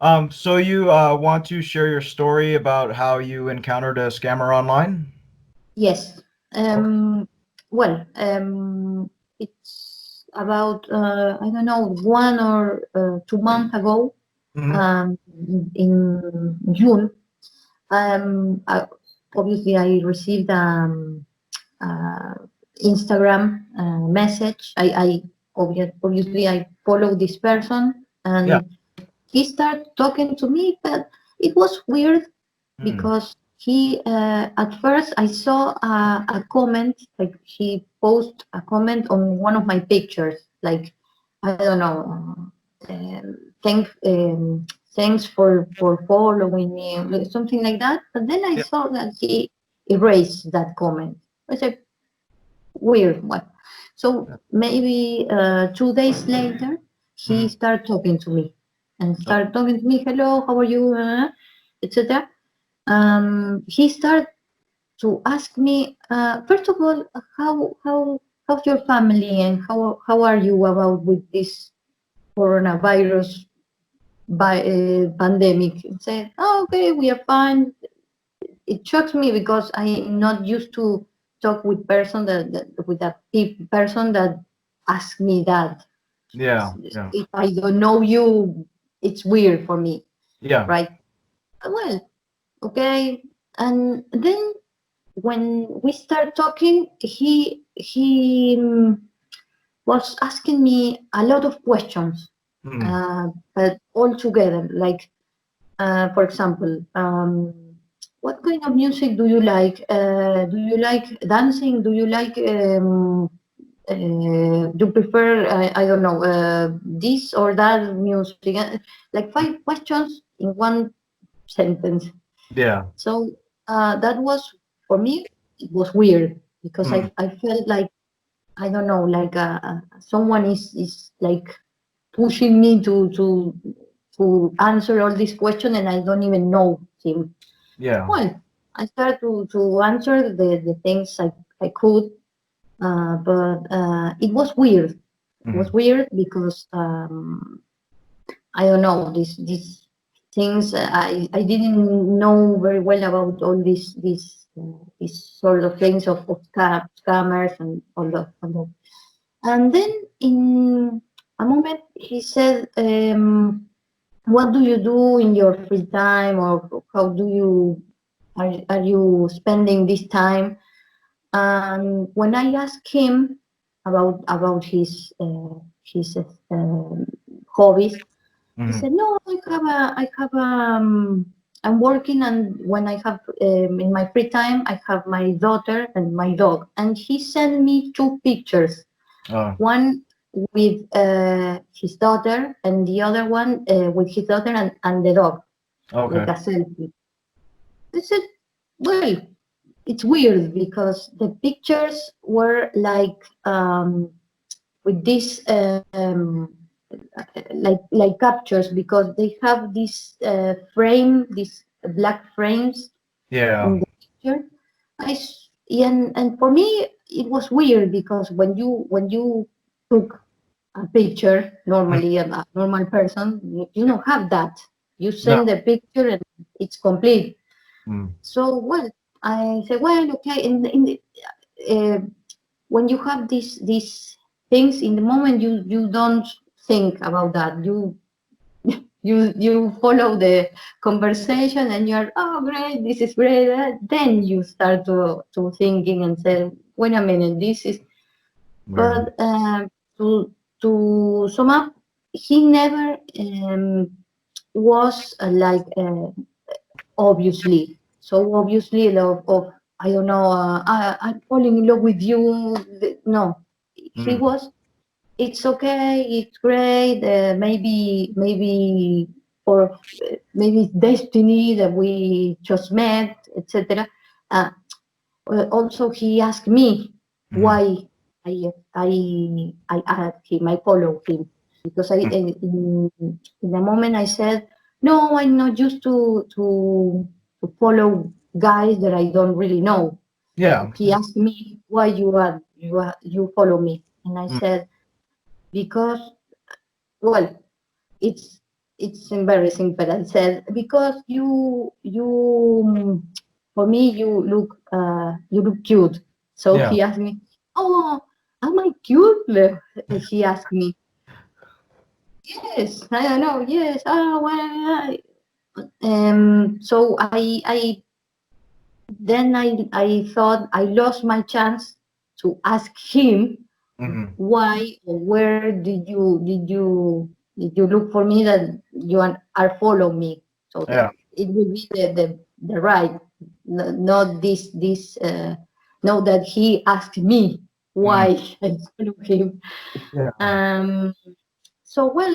So you want to share your story about how you encountered a scammer online? Yes. Okay. Well, it's about I don't know, 1 or 2 months ago, Hmm. um, in June. I, obviously, I received uh, Instagram message. Obviously I follow this person, Yeah. and he started talking to me, but it was weird Mm. because he at first I saw a comment, like he posted a comment on one of my pictures, like I don't know, thanks for following me, like something like that. But then I Yeah. saw that he erased that comment. I said, weird one. So maybe 2 days later, he Mm. started talking to me and Oh, started talking to me. Hello, how are you? Etc. He started to ask me, first of all, how's your family and how are you about with this coronavirus pandemic? And said, oh, okay, we are fine. It shocks me because I'm not used to talk with person that asks me that. yeah. Yeah. If I don't know you, it's weird for me, Yeah. right? Well, okay. And then when we start talking, he was asking me a lot of questions, Mm. but all together. Like, for example, what kind of music do you like? Do you like dancing? Do you like do you prefer I don't know this or that music? Like 5 questions in one sentence. Yeah. So that was, for me, it was weird because Mm. I felt like, I don't know, like someone is like pushing me to answer all these questions, and I don't even know him. Yeah. Well, I started to answer the things I could, but it was weird. It was Mm. weird because I don't know, these things. I didn't know very well about all these sort of things of scammers and all that. And then in a moment he said, "What do you do in your free time, or how do you are you spending this time?" And when I asked him about his hobbies, he Mm. said, "No, I'm working, and when I have in my free time, I have my daughter and my dog." And he sent me 2 pictures, Oh, one with his daughter, and the other one with his daughter and the dog, like okay. a selfie. I said, "Well, it's weird because the pictures were like with this." Like captures, because they have this these black frames Yeah. in the picture. And for me it was weird because when you took a picture Mm. normally, a normal person, you don't have that. You No. send the picture and it's complete. Mm. So, well, I said, well, okay. Uh, when you have these things in the moment, you don't think about that. You follow the conversation and you're, oh, great, this is great. Then you start to thinking and say, wait a minute, this is. Weird. But to sum up, he never was like obviously, so obviously of I don't know, I'm falling in love with you. No, he Mm. was, it's okay, it's great. Maybe or maybe it's destiny that we just met, etc. Uh, Also, he asked me Mm. why I add him, I follow him, because Mm. in the moment I said, no, I'm not used to follow guys that I don't really know. Yeah. He asked me why you follow me, and I Mm. said, because, well, it's it's embarrassing, but I said, because for me, you look cute. So Yeah. he asked me, oh, am I cute? He asked me, yes, I don't know, yes, oh, well, so I thought I lost my chance to ask him Hmm. why or where did you look for me, that you are follow me, so Yeah. that it will be the right, not this no, that he asked me Hmm. why I follow him. Yeah. um so well,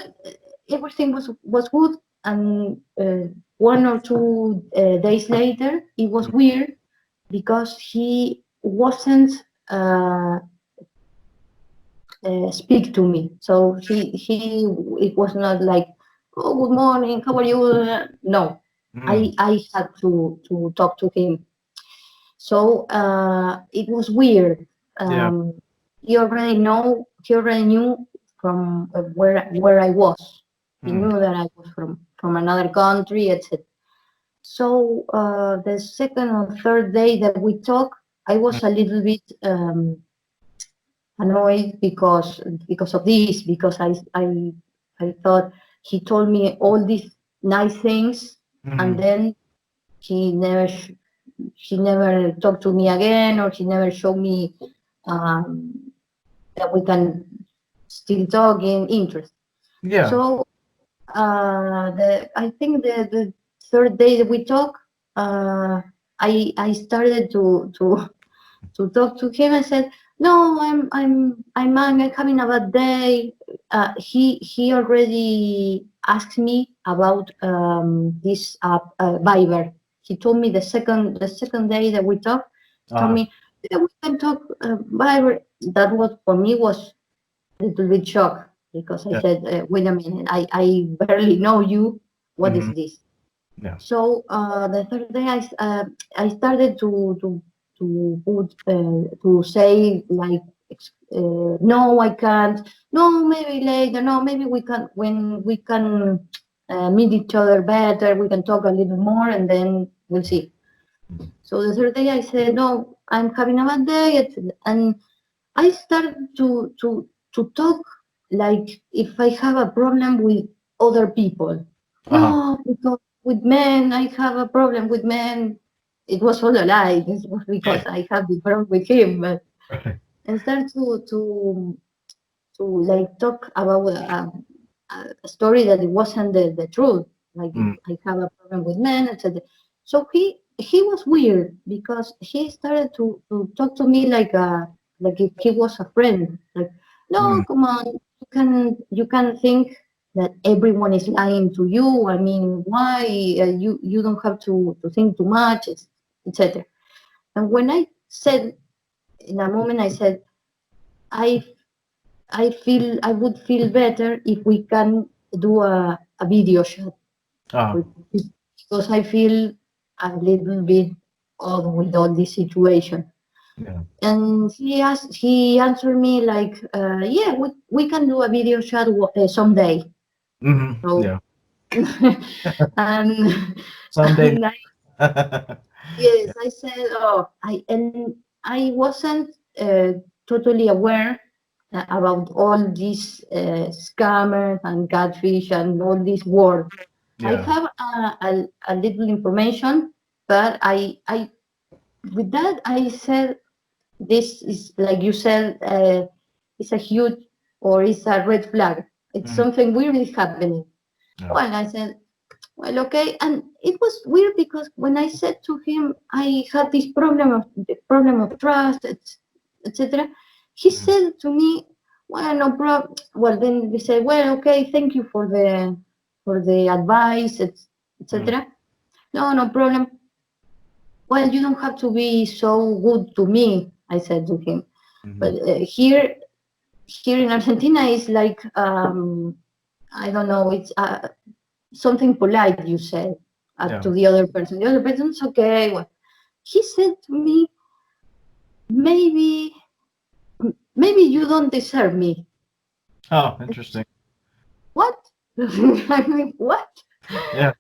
everything was good, and 1 or 2 days later it was weird, because he wasn't uh, speak to me. So he it was not like, oh, good morning, how are you? No, Hmm. I had to talk to him. So it was weird. Yeah. He already knew from where I was. He Hmm. knew that I was from another country, etc. So the second or third day that we talked, I was a little bit annoyed because of this, because I thought he told me all these nice things, and Hmm. then he never she never talked to me again, or she never showed me that we can still talk in interest. Yeah. So I think the third day that we talk, I started to talk to him. I said, "No, I'm having a bad day." He already asked me about this Viber. He told me the second day that we talked. He told Uh, me, "Yeah, we can talk Viber." That was for me was a little bit shock, because I yeah. said, "Wait a minute, I barely know you. What is Hmm. this?" Yeah. So the third day, I started to say like, no, I can't. No, maybe later. No, maybe we can, when we can meet each other better. We can talk a little more, and then we'll see. So the third day, I said, no, I'm having a bad day, and I started to talk like if I have a problem with other people. Uh-huh. No, because with men I have a problem with men. It was all a lie. This was because Yeah. I have the problem with him. But Right. I started to like talk about a story that it wasn't the truth. Like, Mm. I have a problem with men, etc. So he was weird, because he started to talk to me like if he was a friend. Like, no, Mm. come on, you can think that everyone is lying to you. I mean, why you don't have to think too much, etc. And when I said, in a moment, I said, I I would feel better if we can do a video chat Uh, with, because I feel a little bit odd with all this situation. yeah. And he answered me like, yeah, we can do a video chat someday. Hmm. So Yeah. and Someday. and yes, I said, oh, I wasn't totally aware about all these scammers and catfish and all this world. I Yeah. have a little information, but I with that I said, this is like you said, it's a huge, or it's a red flag. It's Mhm. something weird is happening. Yeah. Well, I said, well, okay, and it was weird, because when I said to him I had this problem of trust, etc., he Mhm. said to me, well, no problem. Well, then we said, well, okay, thank you for the advice, Mhm. etc. No, no problem. Well, you don't have to be so good to me, I said to him. But Mhm. here in Argentina, it's like, I don't know, it's something polite you say Yeah. to the other person. The other person's okay. Well, he said to me, maybe, maybe you don't deserve me. Oh, interesting. What? I mean, what? Yeah.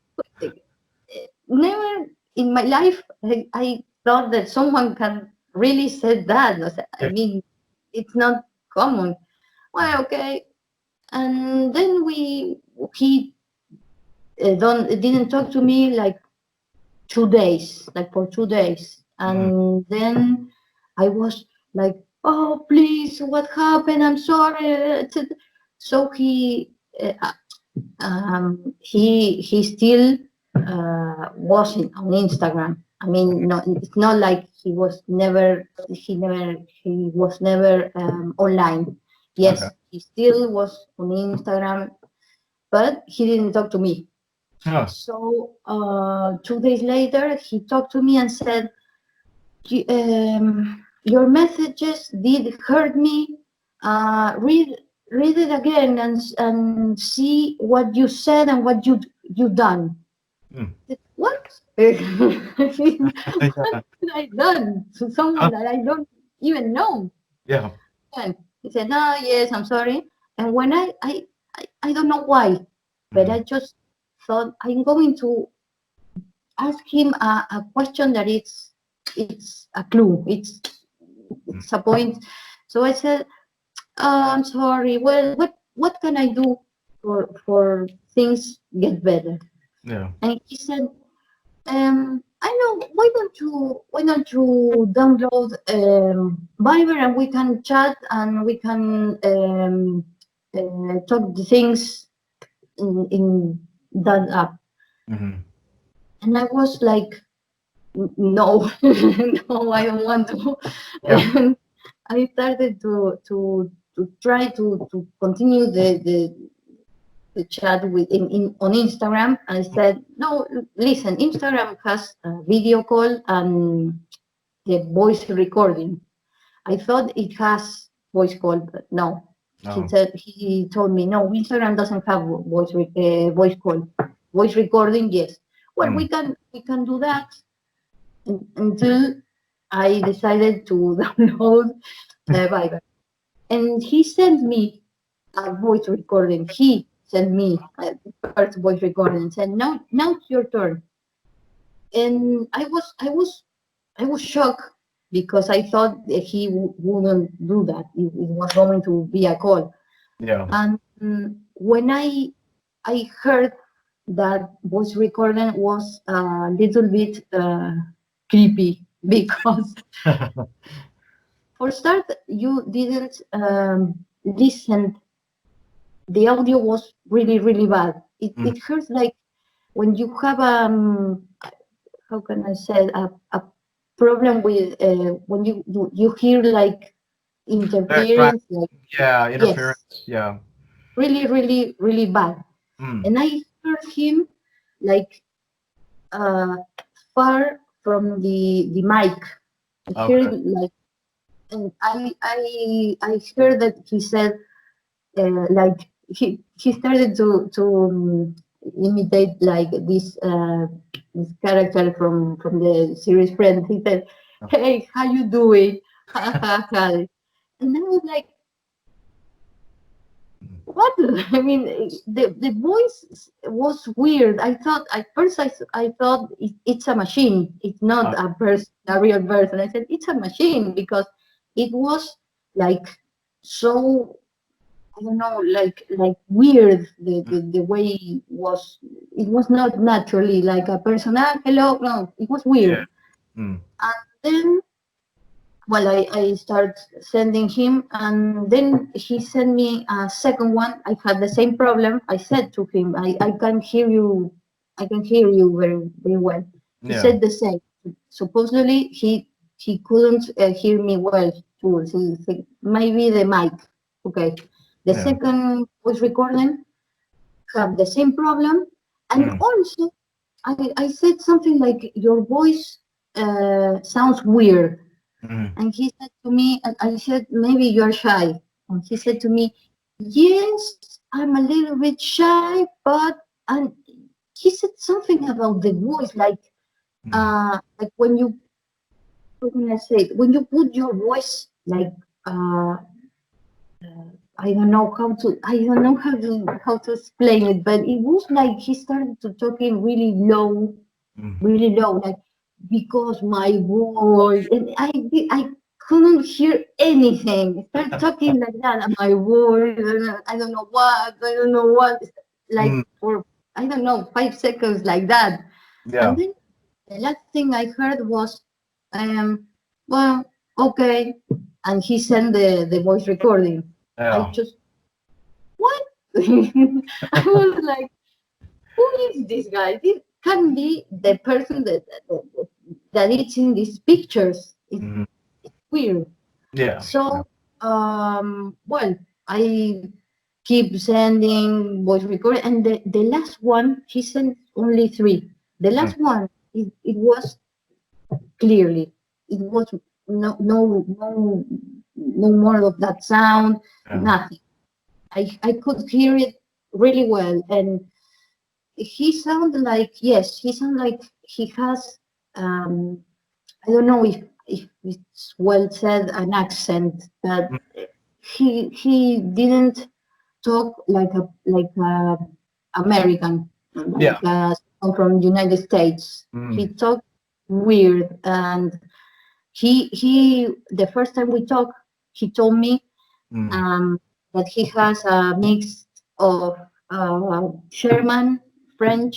Never in my life I thought that someone can really say that. I Yeah. mean, it's not common. Well, okay. And then he don't didn't talk to me like 2 days, like for 2 days, Mm. and then I was like, oh please, what happened? I'm sorry. So he still wasn't on Instagram. I mean, no, it's not like he was never online. Okay. Yes, he still was on Instagram, but he didn't talk to me. Oh. So 2 days later, he talked to me and said, your messages did hurt me. Read it again and see what you said and what you done. Mm. What? I mean, what Yeah. did I done to someone Huh? that I don't even know? Yeah. And he said, no, yes, I'm sorry. And when I don't know why, but I Mm. just thought I'm going to ask him a question that it's a clue. Mm. It's a point. So I said, I'm sorry. Well, what can I do for things get better? Yeah. And he said, I know. Why don't you download Viber and we can chat and we can talk the things in that app. Hmm. And I was like, no, no, I don't want to. Yeah. And I started to try to continue the chat on Instagram. And I said, no, listen, Instagram has a video call and the voice recording. I thought it has voice call, but no. Oh. He told me no, Instagram doesn't have voice call. Voice recording, yes. Well, Mm. we can do that until I decided to download Viber. And he sent me a voice recording. He sent me a first voice recording and said, now it's your turn. And I was shocked because I thought that he wouldn't do that. It was going to be a call. Yeah. And when I heard that voice recording was a little bit creepy because for start you didn't listen. The audio was really bad. It Mm. it hurts like when you have how can I say a problem with when you hear like Background. interference, like Yeah. yes, Interference. Yeah. really bad. Mm. And I heard him like uh, far from the mic. I heard Okay. it like, and I heard that he said like he started to imitate like this character from the series Friends. He said, "Hey, how you doing?" Ha ha ha. And I was like, Mm. what? I mean, the voice was weird. I thought at first I thought it's a machine. It's not a person, a real person. I said it's a machine because it was like so I don't know, like weird. The way it was not naturally like a person. Ah, hello, no, it was Yeah. weird. Mm. And then well, I start sending him, and then he sent me a second one. I had the same problem. I said to him, I can hear you, I can hear you very well. He Yeah. said the same. Supposedly he couldn't hear me well too. He maybe the mic. Okay. The Yeah. second voice recording have the same problem, and Mm. also I said something like your voice sounds weird. Mm. And he said to me, and I said, maybe you're shy. And he said to me, yes, I'm a little bit shy, but, and he said something about the voice, Mm. like when you, how can I say it? When you put your voice like uh, I don't know how to explain it, but it was like he started to talking really low, like because my voice, and I couldn't hear anything. Start talking like that, and my voice, and I don't know what, like Mm. for I don't know 5 seconds like that, and Yeah. then the last thing I heard was, well, okay, and he sent the voice recording. I Yeah. just what? I was like, who is this guy? This can be the person that is in these pictures. It's Mhm. weird. Yeah. So, well, I keep sending voice recording, and the last one he sent only three. The Mm. last one, it was clearly, it was no more of that sound, Yeah. nothing. I could hear it really well, and he sounded like he has I don't know if it's well said an accent, but Mm. he didn't talk like a American, Yeah. like someone from United States. He Mm. talked weird, and he the first time we talked, he told me Mm. um, that he has a mix of German, French,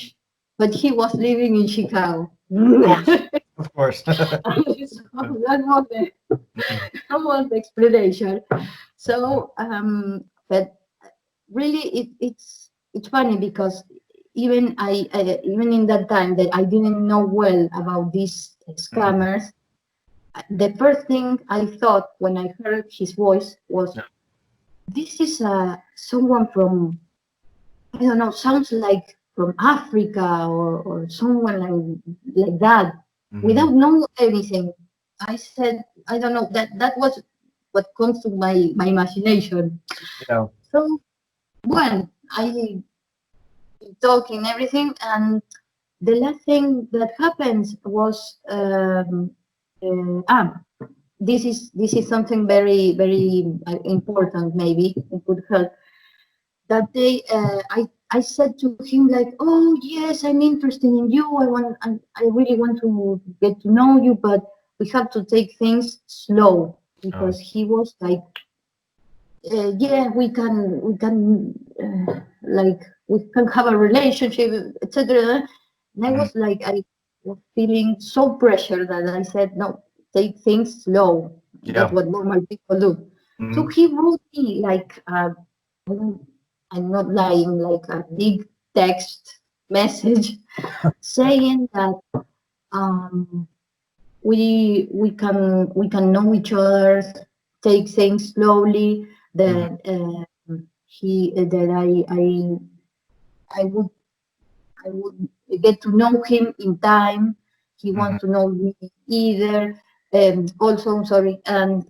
but he was living in Chicago. Of So course. Of course. Mm. that was the explanation. So, but really, it's funny because even in that time that I didn't know well about these Mhm. scammers, the first thing I thought when I heard his voice was, Yeah. this is someone from, I don't know, sounds like from Africa or someone like that, Mhm. without knowing anything. I said, I don't know, that was what comes to my imagination. Yeah. So, well, I talking everything, and the last thing that happens was, this is something very important. Maybe it could help. That day, I said to him like, "Oh yes, I'm interested in you. I really want to get to know you, but we have to take things slow," Oh. because he was like, "Yeah, like we can have a relationship, etc." And I Mhm. was like, I was feeling so pressured that I said, "No, take things slow. That's Yeah. what normal people do." So Mhm. he wrote me like, I don't, I'm not lying, like a big text message saying that um, we can know each other, take things slowly. Mhm. That he that I would get to know him in time. He Mhm. wants to know me either. Also, I'm sorry, and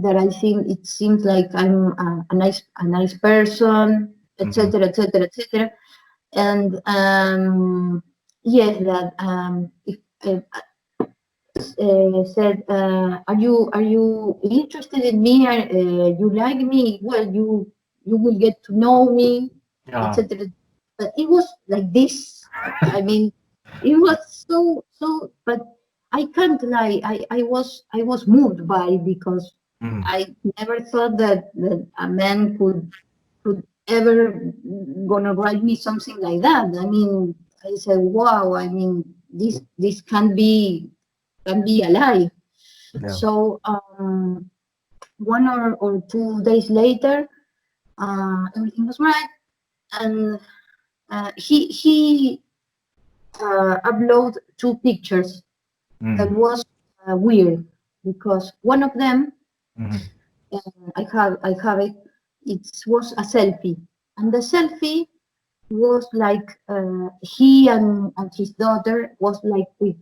that I think it seems like I'm a nice person, Mhm. etc., etc., etc. And yes, that if said, "Are you interested in me? You like me? Well, you will get to know me, Yeah. etc." But it was like this. I mean, it was so. But I can't lie. I was moved by it because Mhm. I never thought that a man could ever gonna write me something like that. I mean, I said, wow. I mean, this can be alive. Yeah. So 1 or 2 days later, everything was right, and he uploaded two pictures that Mhm. was weird because one of them, Mhm. I have it. It was a selfie, and the selfie was like he and his daughter was like with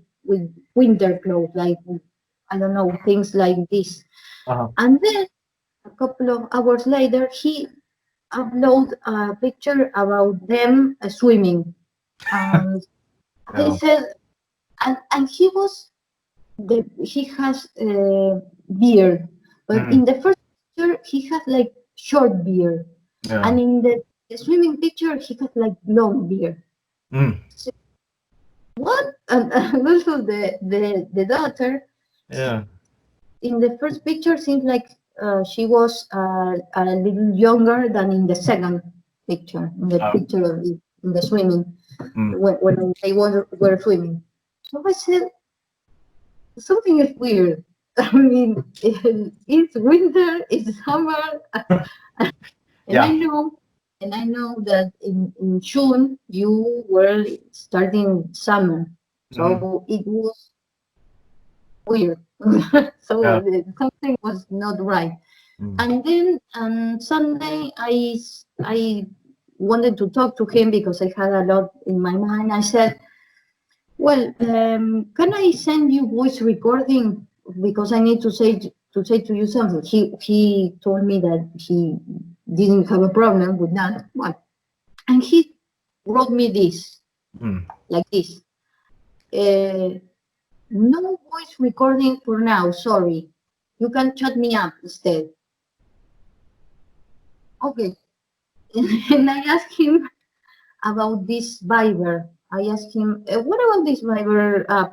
winter clothes, like I don't know, things like this. Uh-huh. And then a couple of hours later, he uploaded a picture about them swimming. And I Yeah. said, and he has beard, but Mhm. in the first picture, he has like short beard, Yeah. and in the swimming picture, he has like long beard. Mm. So, what? And also the daughter, Yeah. in the first picture seems like she was a little younger than in the second picture, in the Oh. picture of in the swimming, Mm. when they were swimming. So I said, something is weird. I mean, it's winter, it's summer, and Yeah. I know that in June you were starting summer, Mm. so it was weird. So Yeah. something was not right. Mm. And then on Sunday, I wanted to talk to him because I had a lot in my mind. I said, "Well, can I send you voice recording because I need to say to you something." He told me that he didn't have a problem with that, and he wrote me this Mm. like this. No voice recording for now. Sorry, you can chat me up instead. Okay. And I asked him about this Viber. I asked him, "What about this Viber app?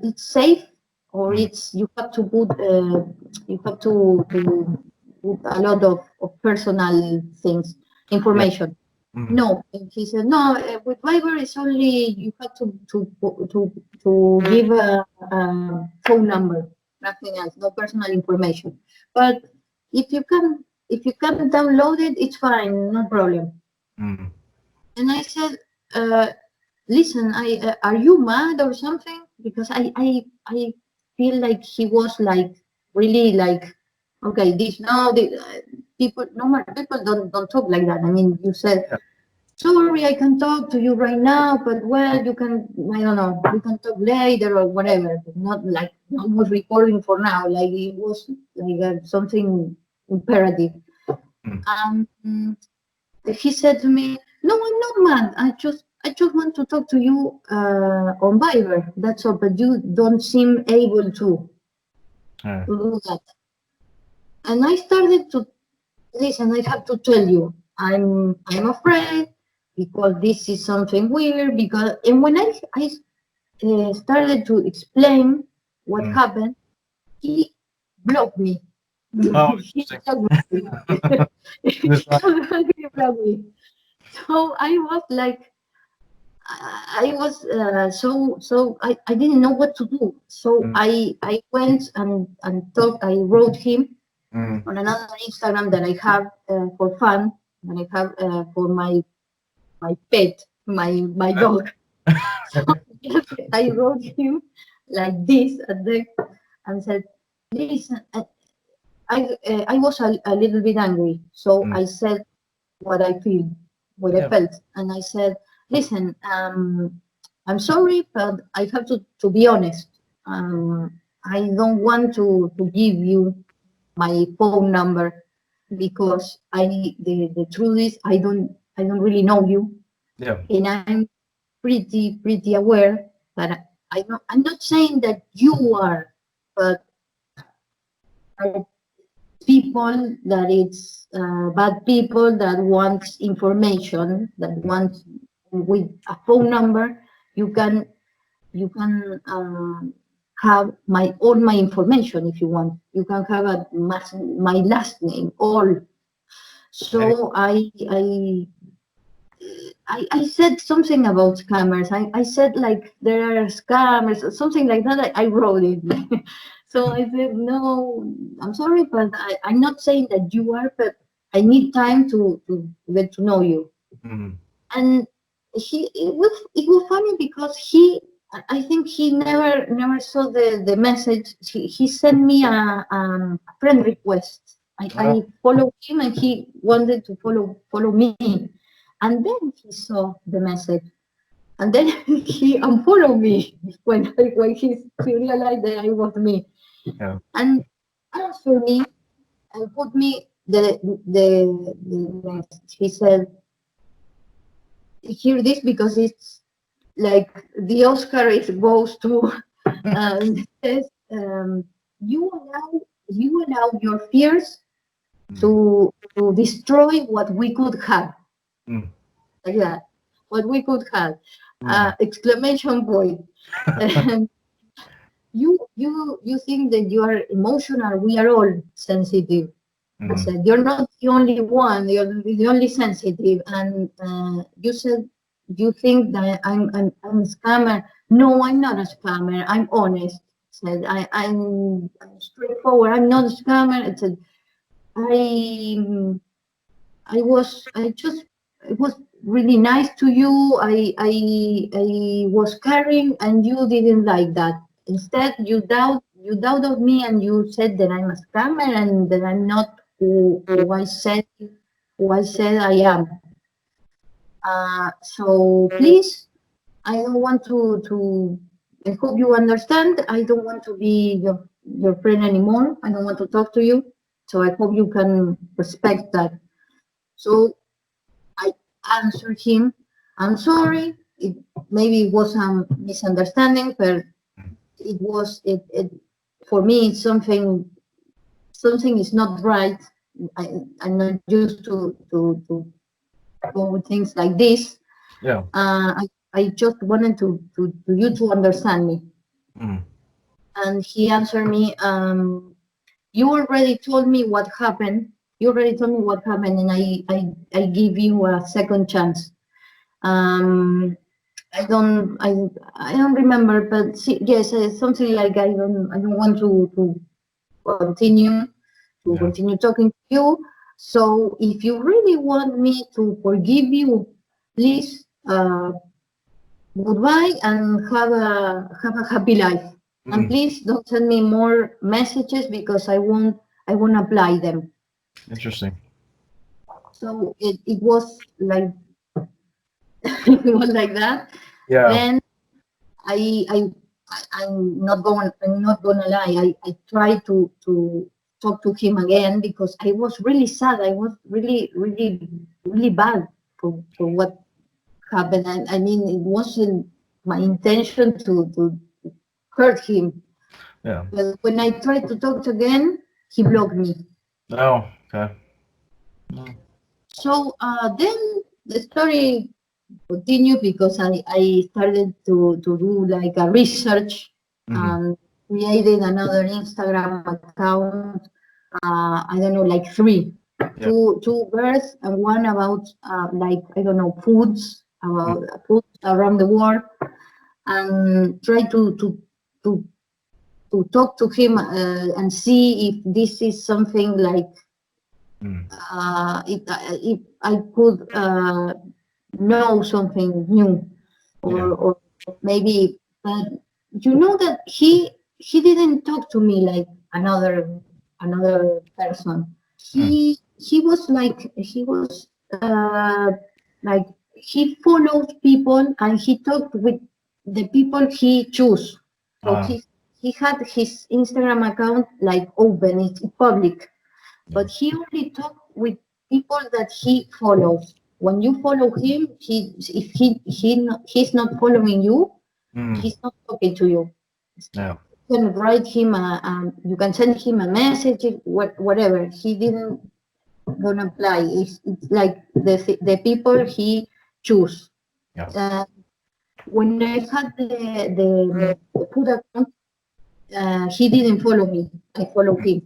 It's safe, or Mm. it's you have to put a lot of personal things, Yeah. information?" Mm. No, and he said no. With Viber, it's only you have to give a phone number, nothing else, no personal information. But if you can download it, it's fine, no problem. Mm. And I said, listen, are you mad or something? Because I feel like he was like really like, okay, this no, people, normal people don't talk like that. I mean, you said, Yeah. sorry, I can talk to you right now, but well, you can, I don't know, we can talk later or whatever. But not like no more recording for now. Like it was like something imperative. Mm. Um, he said to me, "No, I'm not mad. I just want to talk to you on Viber. That's all. But you don't seem able Yeah. to do that." And I started to listen. I have to tell you, I'm afraid because this is something weird. Because and when I started to explain what Mm. happened, he blocked me. Oh, He interesting. blocked me. He was like, He blocked me. So I was like, I was I didn't know what to do. So mm. I went and talked. I wrote him Mm. on another Instagram that I have for fun, that I have for my pet, my dog. So yes, I wrote him like this and said, "Listen, I was a little bit angry, so Mm. I said what I feel, what I Yeah. felt, and I said, listen, I'm sorry, but I have to be honest. I don't want to give you my phone number because the truth is I don't really know you, Yeah. and I'm pretty aware that I'm not saying that you are, but people that it's bad people that wants information, that wants with a phone number. You can have all my information if you want. You can have my last name all. Any- So I said something about scammers. I said like there are scammers, something like that. I wrote it. So I said, no, I'm sorry, but I'm not saying that you are, but I need time to get to know you. Mm. And it was funny because I think he never saw the message. He sent me a friend request. I Oh. followed him and he wanted to follow me. And then he saw the message. And then he unfollowed me when he realized that I was me. Yeah. And answered me and put me the message. He said, hear this because it's like the Oscar is goes to says, you allow your fears to destroy what we could have. Mm. Like that, what we could have. Mm. Exclamation point. And you think that you are emotional. We are all sensitive. I Mm. said, you're not the only one, you're the only sensitive. And you said, you think that I'm a scammer. No, I'm not a scammer. I'm honest. Said, I'm straightforward. I'm not a scammer. I said, I, I just, it was really nice to you. I was caring and you didn't like that. Instead, you doubted me and you said that I'm a scammer and that I'm not who I said I am. So please, I don't want to, I hope you understand. I don't want to be your friend anymore. I don't want to talk to you. So I hope you can respect that. So I answered him, I'm sorry. Maybe it was a misunderstanding, but it for me it's something is not right. I'm not used to go with things like this. Yeah. I just wanted to you to understand me. Mm. And he answered me, you already told me what happened. You already told me what happened, and I give you a second chance. Um, I don't remember, but yes, something like I don't want to continue Yeah. talking to you. So if you really want me to forgive you, please goodbye and have a happy life. And Mm. please don't send me more messages because I won't apply them. Interesting. So it was like it was like that. Yeah. Then I I I'm not gonna lie. I tried to talk to him again because I was really sad. I was really bad for what happened. I mean, it wasn't my intention to hurt him. Yeah. But when I tried to talk again, he blocked me. Oh, okay. Mm. So then the story continued because I started to do like a research Mm-hmm. and created another Instagram account. I don't know, like three, Yeah. two girls and one about like I don't know foods Mm. about foods around the world, and try to to talk to him and see if this is something like Mm. if I could know something new Yeah. or maybe but you know that he didn't talk to me like another person. Mm. He was like he was like he follows people and he talked with the people he choose. So Uh, he had his Instagram account like open, it's public, yeah. but he only talked with people that he follows. When you follow him, if he's not following you, Mm. he's not talking to you. Yeah. You can write him you can send him a message, whatever. He didn't gonna apply. It's like the people he choose. Yeah. When I had the food account, he didn't follow me. I follow Mm. him.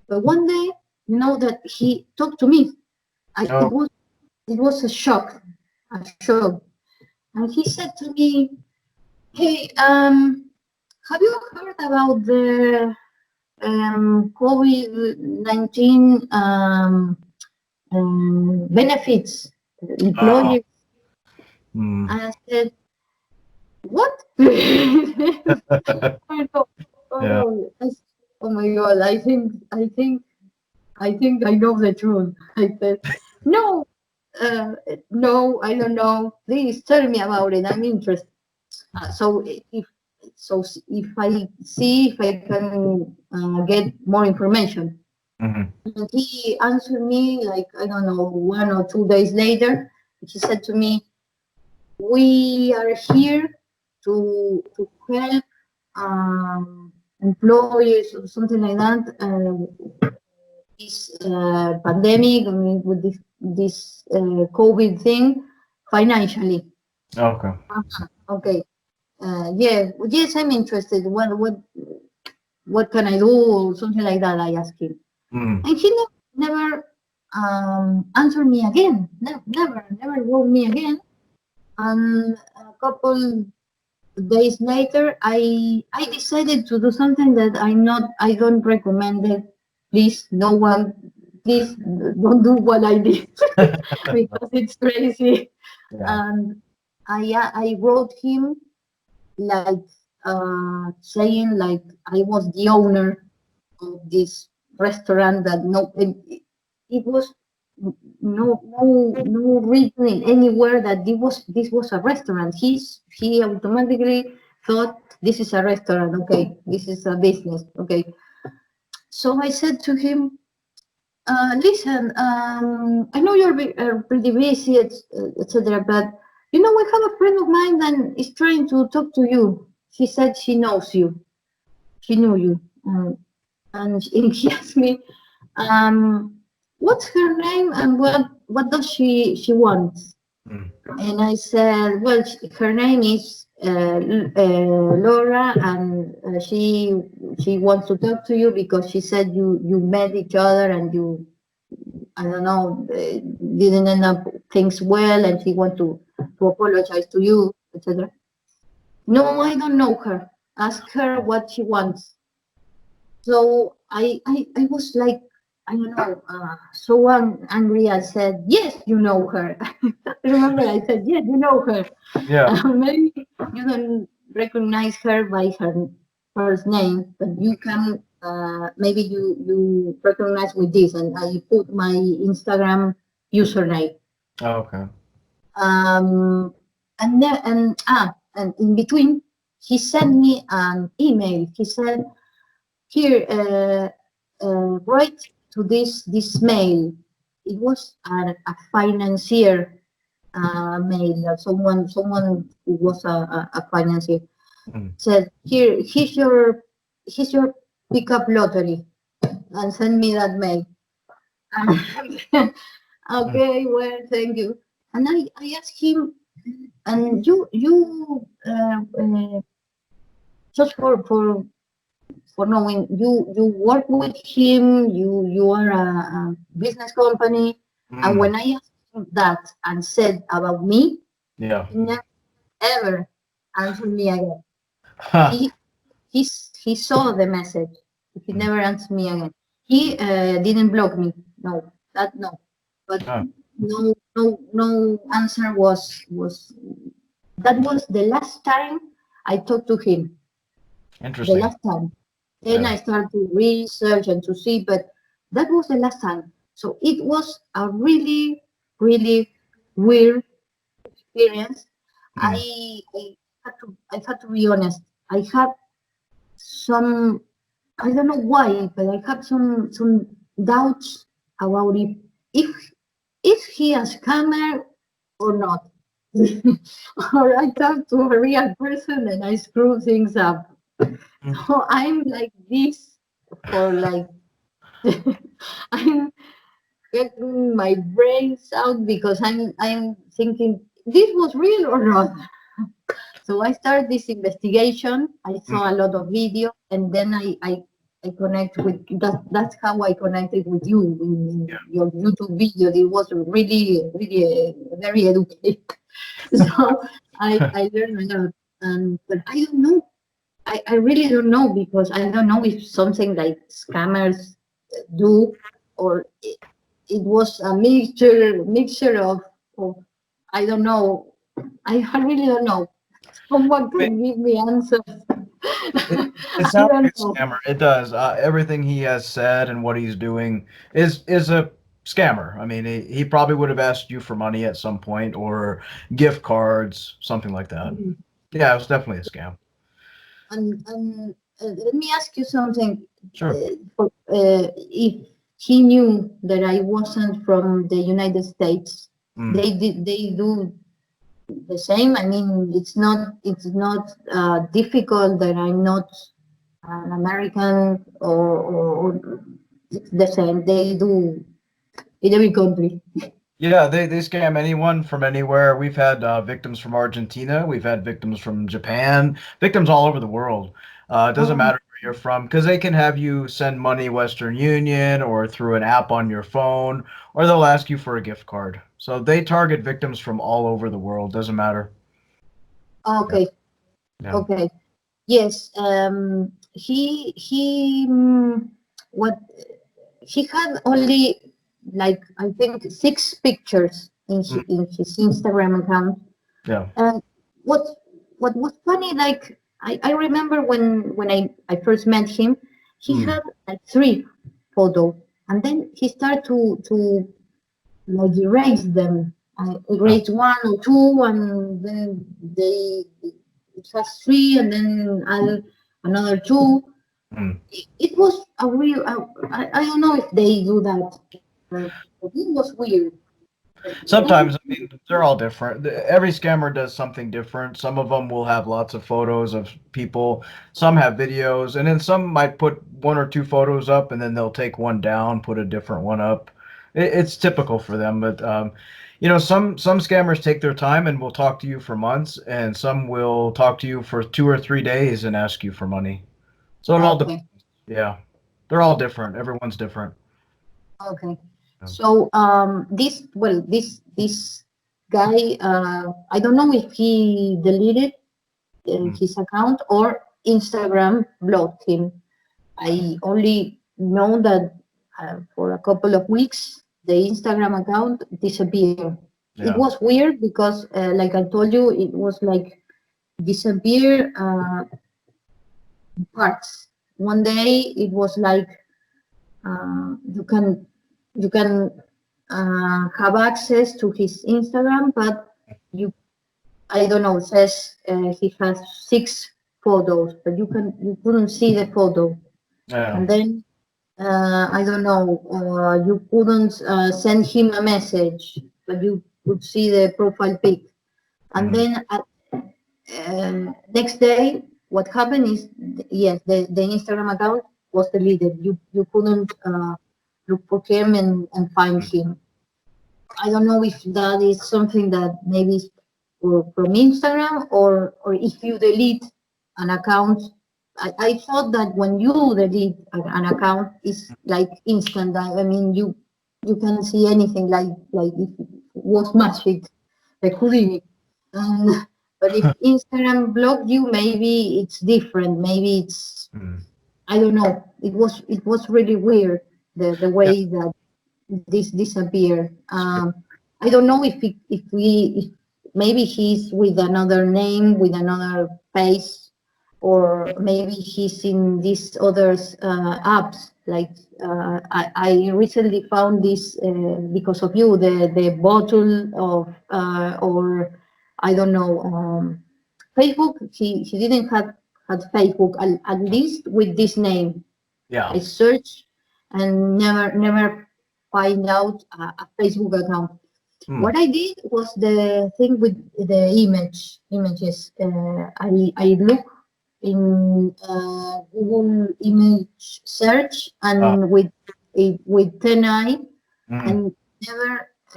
But one day, you know that he talked to me. Oh. It was a shock. And he said to me, "Hey, have you heard about the COVID-19 benefits, Oh. employers?" Mm. And I said, "What?" Oh no, oh Yeah. no! Oh my God! I think I know the truth. I said, "No, no, I don't know. Please tell me about it. I'm interested." So if I see if I can get more information. Mm-hmm. And he answered me like I don't know 1 or 2 days later. He said to me, "We are here to help employees or something like that this pandemic, I mean, with this COVID thing, financially. Okay. Okay. Yeah. Yes, I'm interested. What can I do? Or something like that. I asked him, Mm. and he never answered me again. Never wrote me again. And a couple days later, I decided to do something that I don't recommend it. Please, no one, please don't do what I did because it's crazy. Yeah. And I wrote him like saying like I was the owner of this restaurant that it was no reason anywhere that this was a restaurant. He automatically thought this is a restaurant. Okay, this is a business. Okay, so I said to him, listen, I know you're pretty busy, etc. But I have a friend of mine that is trying to talk to you. She said she knows you. She knew you. And he asked me, what's her name and what does she want? Mm. And I said, well, her name is Laura, and she wants to talk to you because she said you met each other and you, I don't know, didn't end up things well, and she want to apologize to you, etc. No, I don't know her. Ask her what she wants. So I was like, I don't know, so angry. I said, yes, you know her. Remember, I said, yes, you know her. Yeah. Maybe you don't recognize her by her first name, but you can, maybe you recognize with this. And I put my Instagram username. Okay. And in between, he sent me an email. He said, here, write to this mail. It was a financier mail. Someone who was a financier Mm. said, here, here's your pickup lottery, and send me that mail. And Mm. okay, well, thank you. And I asked him, and you just for knowing, you work with him, you are a business company. And Mm. when I asked him that and said about me, Yeah. he never ever answered me again. Ha. He saw the message. He Mm. never answered me again. He didn't block me. No, that no. But Ah, no answer was. That was the last time I talked to him. The interesting. last time. Then Yeah. I started to research and to see, but that was the last time. So it was a really weird experience. Mm. I had to be honest. I had some, I don't know why, but I had some doubts about if he a scammer or not. Or I talked to a real person and I screw things up. Mm. So I'm like this for like I'm getting my brains out because I'm thinking this was real or not. So I started this investigation. I Mm. saw a lot of video, and then I connect with that. That's how I connected with you in your YouTube video. It was really very educated. So I learned a lot. But I don't know. I really don't know because I don't know if something like scammers do, or it was a mixture of I don't know. I really don't know. Someone I mean, can give me answers. it I sounds like don't a know. scammer. It does. Everything he has said and what he's doing is a scammer. I mean, he probably would have asked you for money at some point or gift cards, something like that. Mhm. Yeah, it was definitely a scam. And let me ask you something. Sure. If he knew that I wasn't from the United States, Mm. they do the same. I mean, it's not difficult that I'm not an American or It's the same. They do in every country. Yeah, they scam anyone from anywhere. We've had victims from Argentina. We've had victims from Japan. Victims all over the world. It doesn't Oh, matter where you're from because they can have you send money Western Union or through an app on your phone, or they'll ask you for a gift card. So they target victims from all over the world. Doesn't matter. Yeah, okay, yeah. okay. Yes. He what he had only like I think 6 pictures Mm, in his Instagram account. yeah. And what what was funny, like I remember when I first met him, he Mm, had like 3 photos, and then he started to like erase them. I yeah. erased 1 or 2, and then it has 3, and then add another 2. Mm. It was a real. I don't know if they do that, but it was weird. Sometimes, I mean, they're all different. Every scammer does something different. Some of them will have lots of photos of people. Some have videos, and then some might put 1 or 2 photos up, and then they'll take one down, put a different one up. It's typical for them, but some scammers take their time and will talk to you for months, and some will talk to you for 2 or 3 days and ask you for money. So it all depends. Okay, Yeah, they're all different. Everyone's different. okay. Yeah. So this guy, I don't know if he deleted Mm. his account or Instagram blocked him. I only know that for a couple of weeks the Instagram account disappeared. It Yeah. was weird because, like I told you, it was like disappear parts. One day it was like you can have access to his Instagram, but you I don't know, it says he has 6 photos, but you couldn't see the photo. Yeah. And then I don't know, you couldn't send him a message, but you could see the profile pic. And Mhm. then next day, what happened is, yes, the Instagram account was deleted. You couldn't look for him and find him. I don't know if that is something that maybe is from Instagram, or if you delete an account. I thought that when you delete an account, it's like instant. I mean, you can see anything like if it was magic, like Houdini. Um, but if Instagram blocked you, maybe it's different. Maybe it's, Mhm. I don't know. It was really weird, the Yeah. way that this disappeared. I don't know if maybe he's with another name, with another face, or maybe he's in these other apps. Like I recently found this because of you, the bottle of or I don't know, Facebook. He didn't have had Facebook, at least with this name. I Yeah. search and never find out a Facebook account. Mm. What I did was the thing with the images. I look in Google image search, Uh, and with 10i, mm, and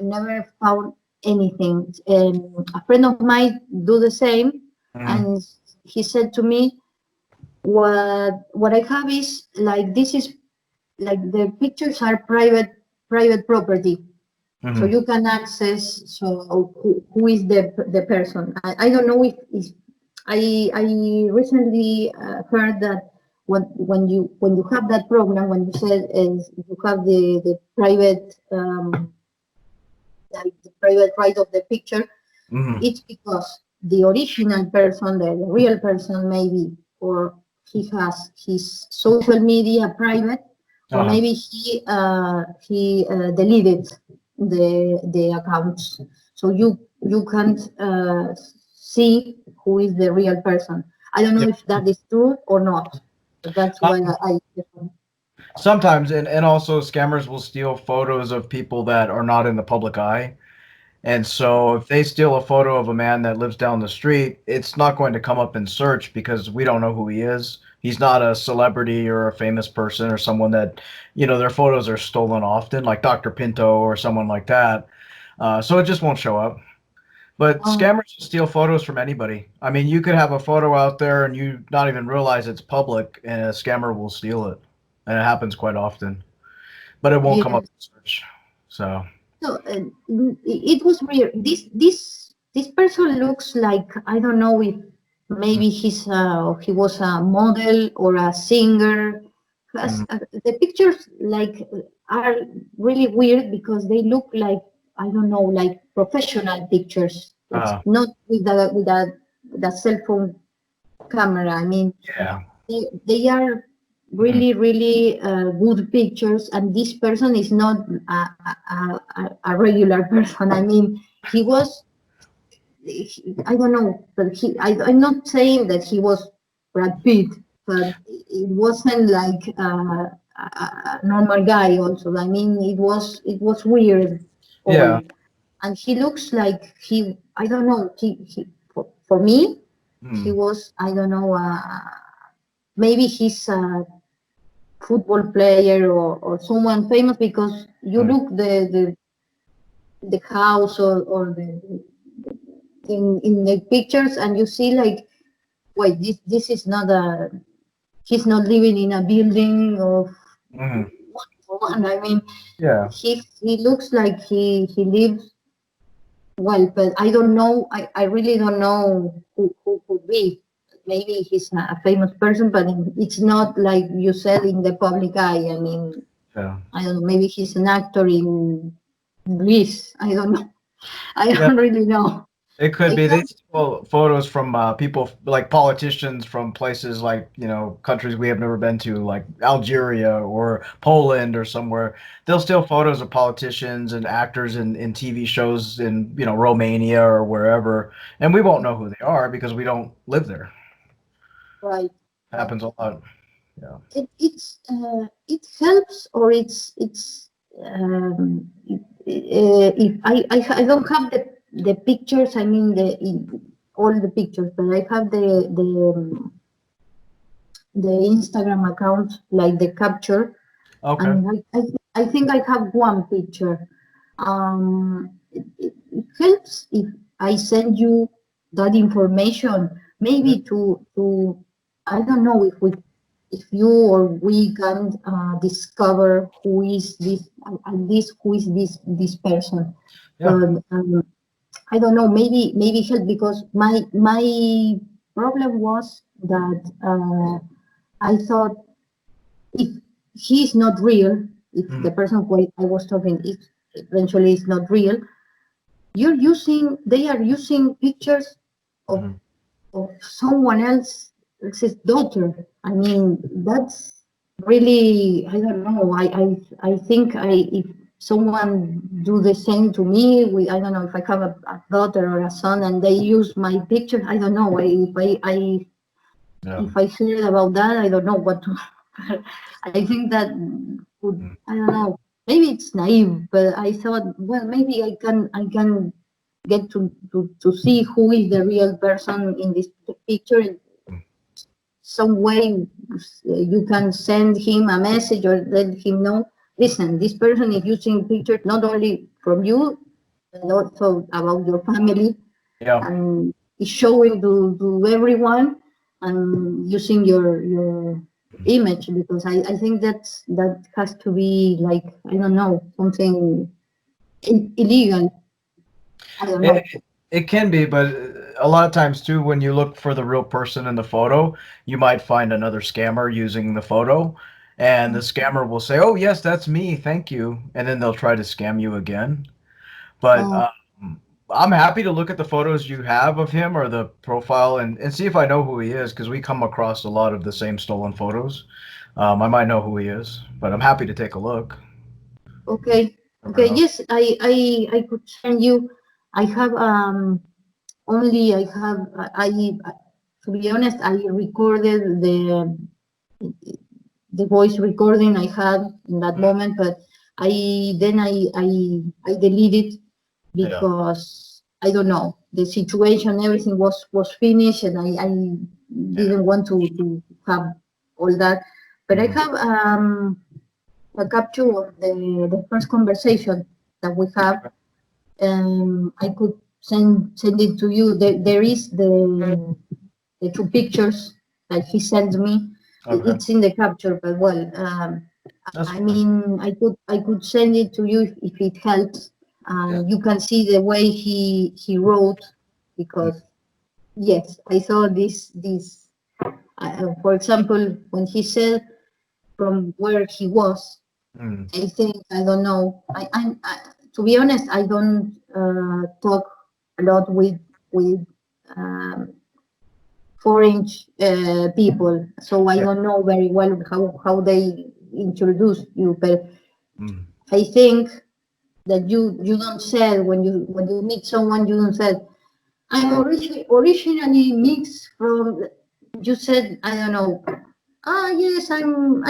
never found anything. A friend of mine do the same, mm, and he said to me, what I have is like, this is like the pictures are private property, so mm. you can access. So who is the person? I don't know if I recently heard that when you have that program, when you said is you have the private like the private right of the picture, Mhm. it's because the original person, the real person maybe, or he has his social media private, or Uh-huh. maybe he deleted the accounts, so you can't see who is the real person. I don't know Yeah. if that is true or not, but that's why I Sometimes, and also scammers will steal photos of people that are not in the public eye. And so if they steal a photo of a man that lives down the street, it's not going to come up in search because we don't know who he is. He's not a celebrity or a famous person or someone that, their photos are stolen often, like Dr. Pinto or someone like that. So it just won't show up. But Oh, scammers steal photos from anybody. I mean, you could have a photo out there and you not even realize it's public, and a scammer will steal it. And it happens quite often. But it won't come up yes. in search. So, So it was weird. This person looks like, I don't know if maybe he was a model or a singer. mm, The pictures are really weird because they look like, I don't know, like professional pictures. It's uh, not with a cell phone camera. I mean, yeah. they are Mm, really good pictures, and this person is not a regular person. I mean, I don't know, but I'm not saying that he was Brad Pitt, but it wasn't like a normal guy also. I mean, it was weird yeah. all. And he looks like I don't know, for me, he Mm, was, I don't know, maybe he's a football player or someone famous, because you mm, look the house or in the pictures, and you see like, wait, this is not a, he's not living in a building of mm, one for one. I mean, yeah. he looks like he lives well, but I don't know. I really don't know who could be. Maybe he's a famous person, but it's not like you said in the public eye. I mean, Yeah. I don't know. Maybe he's an actor in Greece. I don't know. I Yeah. don't really know. It could I be. They have, steal photos from people like politicians from places like, countries we have never been to, like Algeria or Poland or somewhere. They'll steal photos of politicians and actors in TV shows in, Romania or wherever. And we won't know who they are because we don't live there. right. Right. Happens a lot. Yeah. It helps, or if I don't have the pictures. I mean all the pictures, but I have the Instagram account, like the capture, Okay. and I think I have one picture. It helps if I send you that information, Yeah. maybe to I don't know if you or we can discover who is this, at least who is this person. Yeah. But I don't know, maybe help, because my problem was that I thought, if he's not real, if Mm, the person who I was talking is eventually is not real, they are using pictures of mhm. someone else's daughter. I mean, that's really, I don't know. I think if someone do the same to me, I don't know, if I have a daughter or a son and they use my picture, I don't know. Yeah. If I heard about that, I don't know what to. I think that would, Mm, I don't know. Maybe it's naive, but I thought, well, maybe I can get to see who is the real person in this picture. In mm, some way, you can send him a message or let him know. Listen, this person is using pictures not only from you, but also about your family, yeah. and is showing to everyone, and using your image, because I think that has to be like, I don't know, something illegal. I don't It, know. it can be, but a lot of times too, when you look for the real person in the photo, you might find another scammer using the photo, and the scammer will say, "Oh, yes, that's me, thank you," and then they'll try to scam you again. But Oh, I'm happy to look at the photos you have of him or the profile and see if I know who he is, because we come across a lot of the same stolen photos. I might know who he is, but I'm happy to take a look. okay, Never okay. know. Yes, I could send you. I have only I have I to be honest, I recorded the voice recording I had in that Mm, moment, but I deleted, yeah. because I don't know, the situation, everything was finished, and I Yeah. didn't want to have. all that. But I have a capture of the first conversation that we have. I could send it to you. There is the two pictures that he sent me. Okay. It's in the capture, but well, That's I fine. mean, I could send it to you if it helps, and you can see the way he wrote, because yes, I saw this. For example, when he said from where he was, Mm. I think I don't know. To be honest, I don't talk a lot with um, foreign people, so I Yeah. don't know very well how they introduce you. But Mm. I think that you don't say when you meet someone, you don't say I'm originally mixed from. You said I don't know. Ah yes, I'm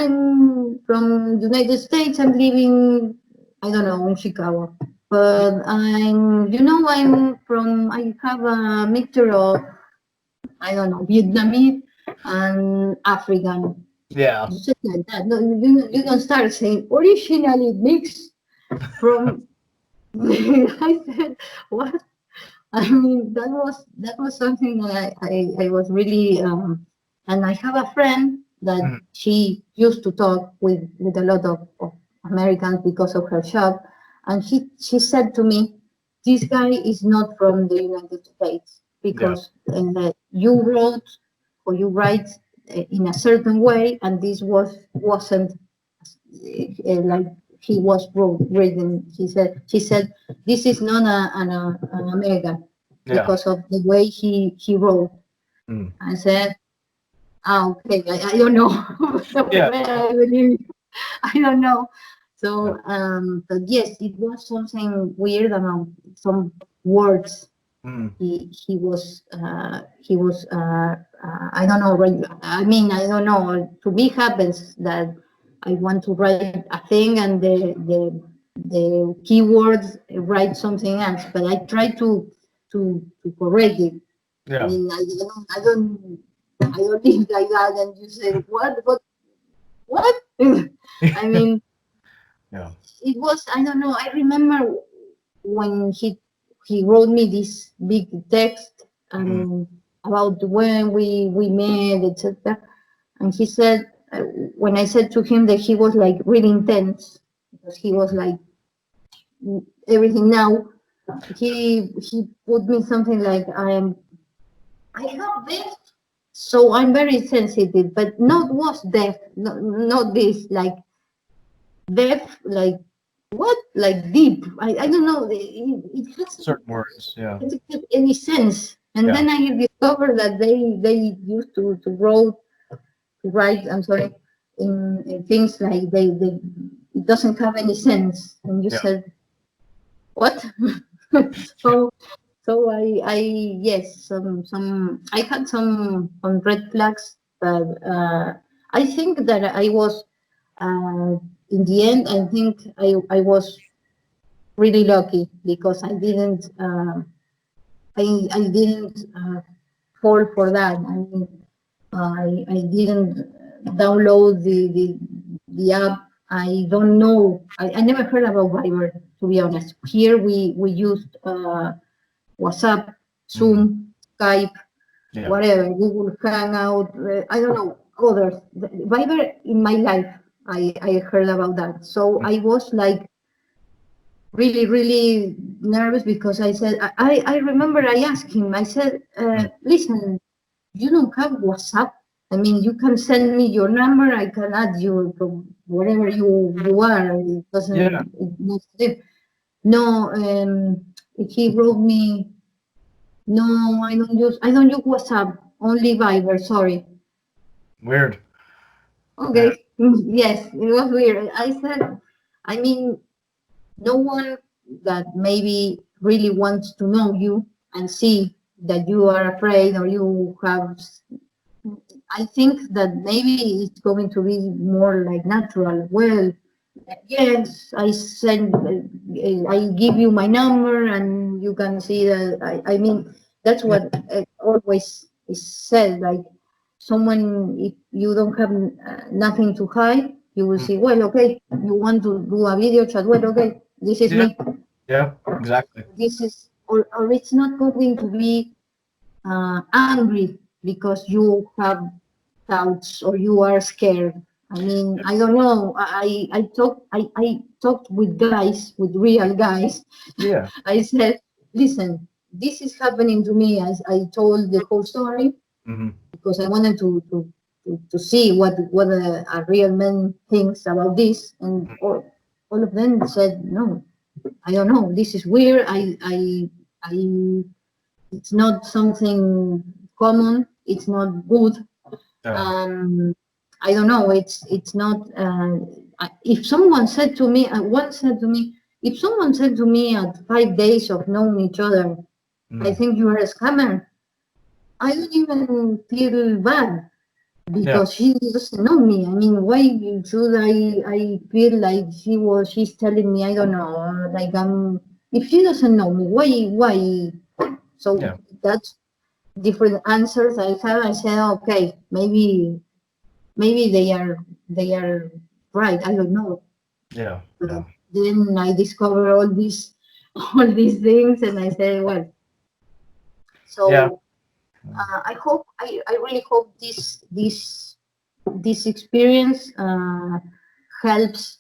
from United States. I'm living I don't know in Chicago, but I'm from. I have a mixture of I don't know Vietnamese and African. Yeah. You said like that. No, you don't start saying originally mixed from. I said what? I mean, that was something that I was really and I have a friend that Mm. she used to talk with a lot of Americans because of her job, and she said to me, "This guy is not from the United States Yeah. because you wrote or you write in a certain way, and this wasn't like he was written." She said this is not an American Yeah. because of the way he wrote. Mm. I said, ah, okay, I don't know. Yeah. Well, I believe, I don't know. Yeah. So, but yes, it was something weird about some words. Mm. He was I don't know, right? I mean, I don't know. To me happens that I want to write a thing and the keywords write something else, but I try to correct it. I Yeah. mean, I don't live like that. And you say, what? I mean, Yeah. it was, I don't know. I remember when he wrote me this big text Mm. about when we met, etc. And he said, when I said to him that he was like really intense, because he was like everything now, he put me something like I have this, so I'm very sensitive, but not was deaf, not this, like deaf, like what, like deep. I don't know. It Certain words. Yeah. doesn't make any sense. And Yeah. then I discovered that they used to write. I'm sorry, in things like they it doesn't have any sense. And you Yeah. said what? so so I yes I had some red flags, but I think that I was in the end I think I was really lucky because I didn't fall for that. I mean, I didn't download the app. I don't know. I never heard about Viber, to be honest. Here we used WhatsApp, Mm. Zoom, Skype, Yeah. whatever, Google Hangout. I don't know others. Viber in my life, I heard about that. So Mm. I was like really nervous because I said I remember I asked him. I said, Mm. listen, you don't have WhatsApp. I mean, you can send me your number. I can add you from wherever you are. It Yeah. doesn't. It's not there. No, he wrote me. No, I don't use WhatsApp. Only Viber. Sorry. Weird. Yeah. Okay. Yes, it was weird. I said, I mean, no one that maybe really wants to know you and see that you are afraid or you have. I think that maybe it's going to be more like natural. Well, yes, I give you my number and you can see that. I mean, that's Yeah. what always is said. Like, someone, if you don't have nothing to hide, you will Mm. say, well, okay, you want to do a video chat, well, okay, this is Yeah. me. Yeah. Exactly. This is, or it's not going to be angry because you have doubts or you are scared. I mean, I don't know. I talked with guys, with real guys. Yeah. I said, listen, this is happening to me. I told the whole story Hmm. because I wanted to see what a real man thinks about this, and all of them said, no, I don't know. This is weird. I it's not something common. It's not good. Yeah. Um, I don't know. It's not. If someone said to me, once said to me, if someone said to me at 5 days of knowing each other, I Mm. think you are a scammer. I don't even feel bad Yeah. because she doesn't know me. I mean, why should I feel like she's telling me, I don't know, like I'm, if she doesn't know me, why? So Yeah. that's different answers I have. I said, okay, maybe they are right. I don't know. Yeah. But Yeah. then I discover all these all these things, and I say, well, Yeah. so I really hope this experience helps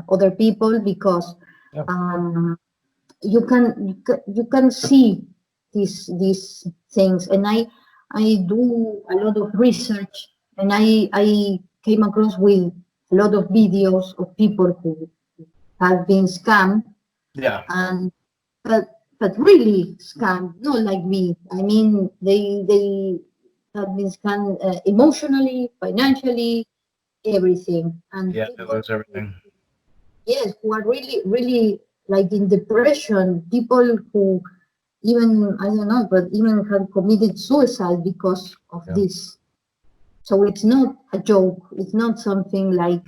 other people because Yeah. um, you can see these things, and I do a lot of research, and I came across with a lot of videos of people who have been scammed, Yeah. and but really scammed, not like me. I mean, they have been scammed emotionally, financially, everything, and Yeah. They people, lose everything. yes, who are really like in depression, people who even, I don't know, but even have committed suicide because of Yeah. this. So it's not a joke. It's not something like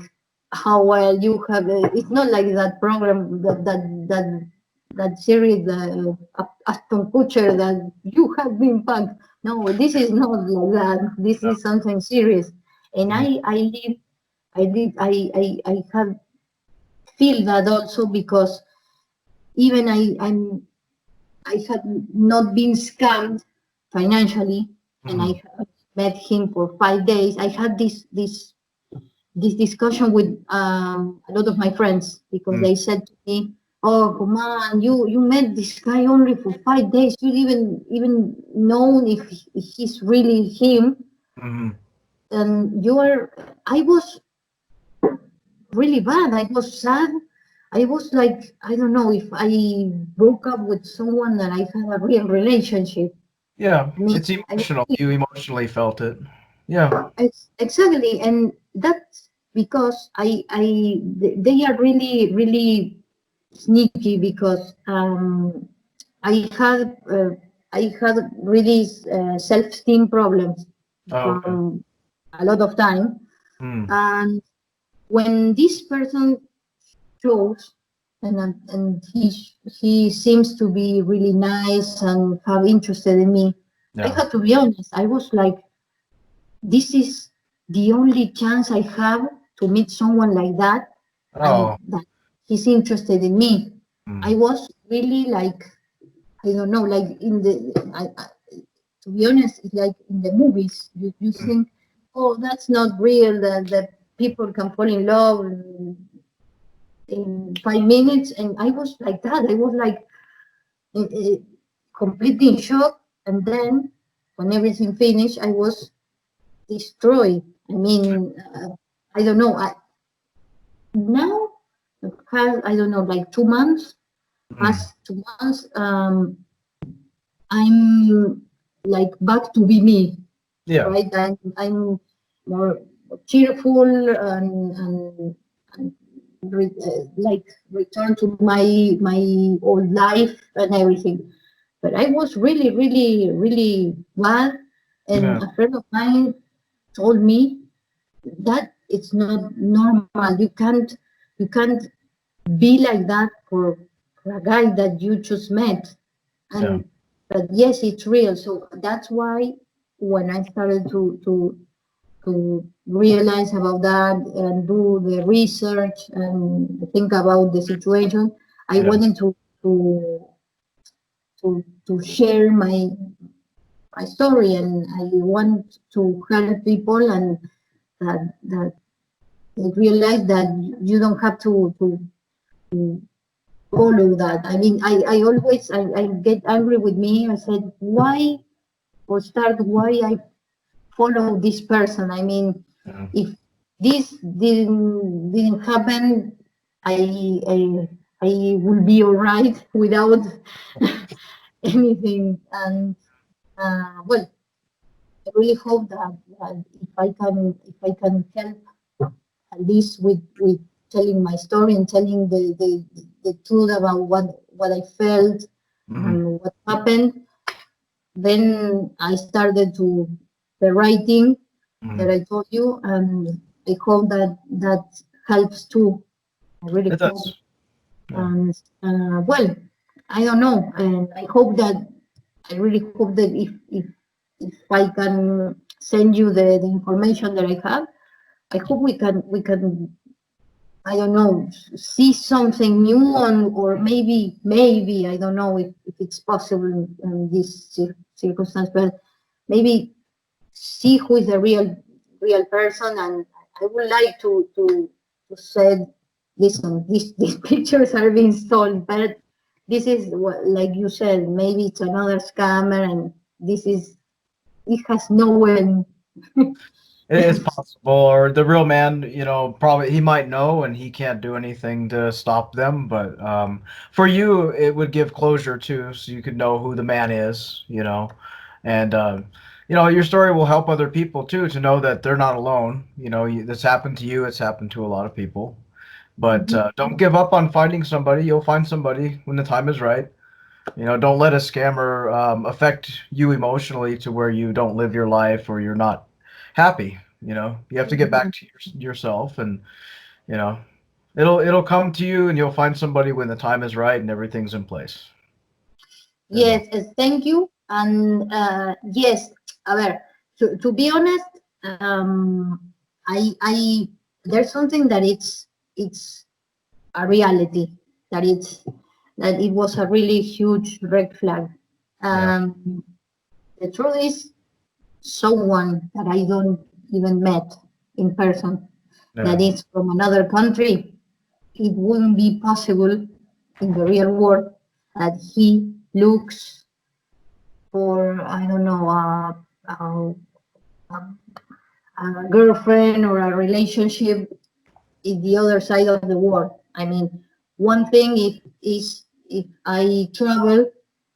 how well you have. It's not like that program, that series, Aston Kutcher, that you have been punked. No, this is not like that. This Yeah. is something serious. And Mhm. I have feel that also because even I had not been scammed financially, and Mhm. I had met him for 5 days. I had this discussion with a lot of my friends because Mm. they said to me, "Oh, come on, you met this guy only for 5 days. You even known if he's really him, Mhm. and you are." I was really bad. I was sad. I was like, I don't know if I broke up with someone that I had a real relationship. Yeah. I mean, It's I emotional. really, You emotionally felt it. Yeah. exactly, and that's because they are really sneaky because I had uh, I had really self-esteem problems Oh, okay. from a lot of time, Mm. and when this person shows, and he seems to be really nice and have interested in me, I Yeah. have to be honest, I was like, this is the only chance I have to meet someone like that, and Oh. that he's interested in me. I Mm. was really like, I don't know, like to be honest, it's like in the movies, you Mm. think, oh, that's not real, that people can fall in love in 5 minutes, and I was like that. I was like uh, completely in shock, and then when everything finished, I was destroyed. I mean, I don't know. Now has, I don't know, like 2 months. Mm. Past 2 months, I'm like back to be me, Yeah. right? I'm more cheerful, and like return to my old life and everything. But I was really bad, and Yeah. a friend of mine told me that it's not normal. You can't be like that for a guy that you just met. Yeah. And but yes, it's real. So that's why when I started to realize about that and do the research and think about the situation, I Yeah. wanted to to share my story, and I want to help people, and that they realize that you don't have to follow that. I mean, I always I get angry with me. I said, why, for start, why I follow this person? I mean, Yeah. if this didn't happen, I I will be all right without anything. And well, I really hope that if I can help at least with telling my story and telling the truth about what I felt Hmm. and what happened. Then I started to the writing that Hmm. I told you, and I hope that that helps too. I really It hope. does. Yeah. And well, I don't know, and I hope that I really hope that if I can send you the information that I have, I hope we can I don't know, see something new on, or maybe I don't know if it's possible in this circumstance, but maybe see who is the real person. And I would like to say, listen, these pictures are being sold, but this is what, like you said, maybe it's another scammer, and it has no end. It's possible, or the real man, probably he might know and he can't do anything to stop them. But for you, it would give closure too, so you could know who the man is, and your story will help other people too to know that they're not alone. This happened to you; it's happened to a lot of people. But Mhm. don't give up on finding somebody. You'll find somebody when the time is right. Don't let a scammer affect you emotionally to where you don't live your life or you're not happy. You have to get back to yourself, and you know, it'll come to you, and you'll find somebody when the time is right and everything's in place. It will. Yes, thank you. And yes, a ver, to be honest, I there's something that it's a reality, that it was a really huge red flag. Yeah. Um, the truth is, someone that I don't even met in person, that Yeah. is from another country, it wouldn't be possible in the real world that he looks for, I don't know, a girlfriend or a relationship in the other side of the world. I mean, one thing is if I travel,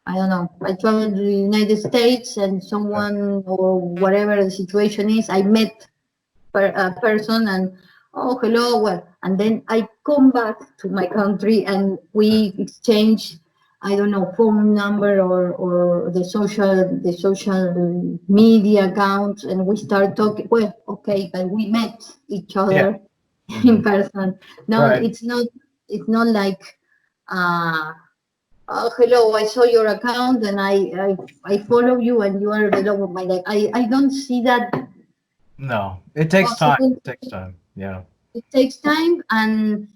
I don't know, I travel to the United States, and Yeah. someone or whatever the situation is, I met a person, and oh, hello, well, and then I come back to my country and we exchange, I don't know, phone number, or the social media accounts, and we start talking. Well, okay, but we met each Yeah. other Hmm. in person. No, Right. it's not like uh oh, hello, I saw your account, and I follow you, and you are the love of my life. I don't see that No, it takes time. possible. It takes time. Yeah. It takes time, and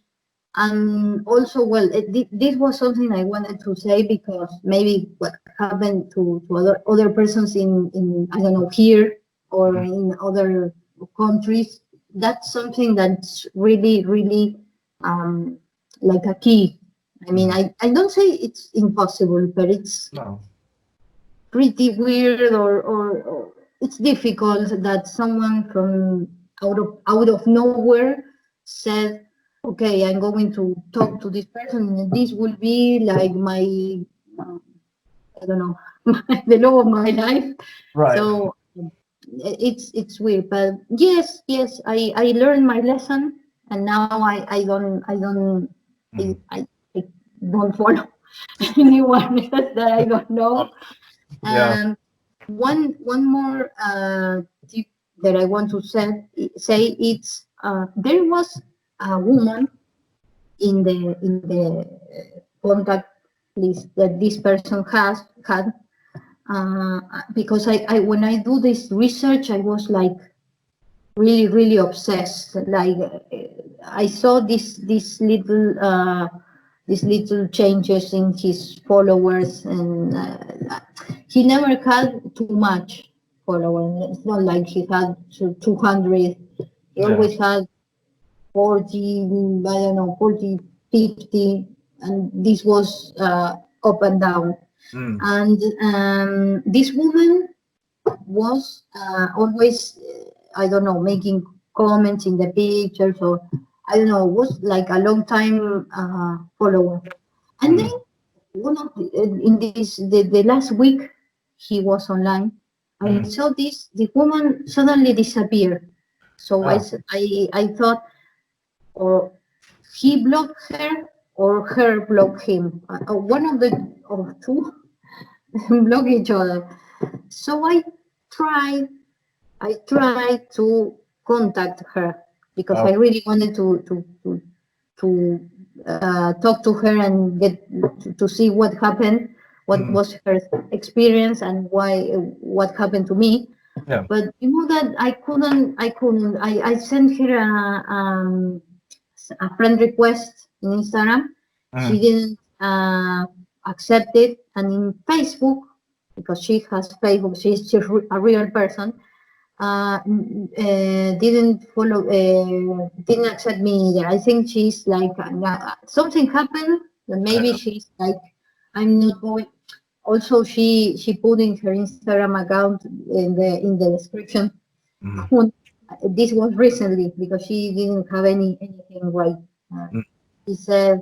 also, well, this was something I wanted to say, because maybe what happened to other persons in I don't know, here or Mhm. in other countries, that's something that's really um like a key. I mean, Mhm. I don't say it's impossible, but it's No. pretty weird, or it's difficult that someone from out of nowhere said, okay, I'm going to talk to this person, and this will be like my uh, I don't know, the love of my life. Right. So it's weird, but yes, I learned my lesson, and now I, Mhm. I, I don't follow anyone else that I don't know. Yeah. And one more tip that I want to say, it's there was a woman in the contact list that this person has had. because I when I do this research, I was like really obsessed. Like I saw these little changes in his followers, and he never had too much followers. It's not like he had 200. He Yeah. always had 40, I don't know, 40, 50, and this was up and down. Mm. And this woman was always, I don't know, making comments in the pictures, or I don't know, was like a long time follower. And then Mm. one of in the last week he was online, I Mm. saw this woman suddenly disappear. So Oh. I thought, or he blocked her or her blocked him. One of the two block each other. So tried I tried to contact her because I Oh. really wanted to talk to her and get to see what happened, what Mm. was her experience, and what happened to me. Yeah. But you know that I sent her a friend request in Instagram. She Mm. didn't accept it, and in Facebook, because she has Facebook, she's a real person, didn't follow, didn't accept me either. I think she's like, something happened, and maybe Yeah. she's like, I'm not going. Also, she put in her Instagram account in the description. Mm. This was recently because she didn't have anything right. Uh, Mm. she said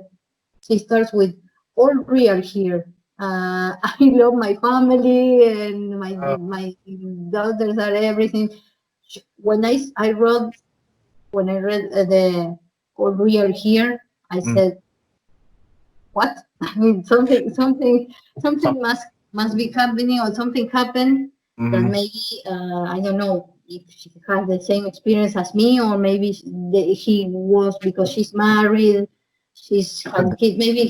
she starts with all real here. I love my family and Oh. my daughters are everything. When I wrote when I read the all real here, I Mm. said, what? I mean, Some. something must be happening, or something happened that Mm. maybe I don't know if she had the same experience as me, or maybe he was because she's married, she's Could had be. kids. Maybe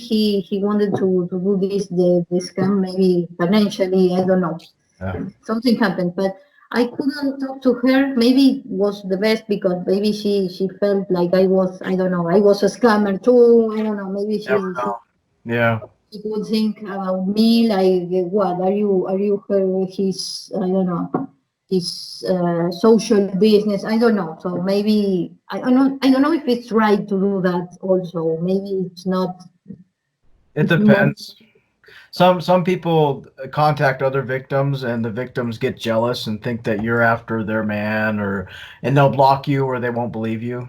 he wanted to do the scam, maybe financially. I don't know. Yeah. Something happened, but I couldn't talk to her. Maybe it was the best because maybe she felt like I don't know, I was a scammer too. I don't know. Maybe Never know. Yeah. she would think about me like, what are you his, I don't know, his social business. I don't know. So maybe I don't know if it's right to do that. Also, maybe it's not. It It's not. depends. Some people contact other victims, and the victims get jealous and think that you're after their man, or and they'll block you or they won't believe you.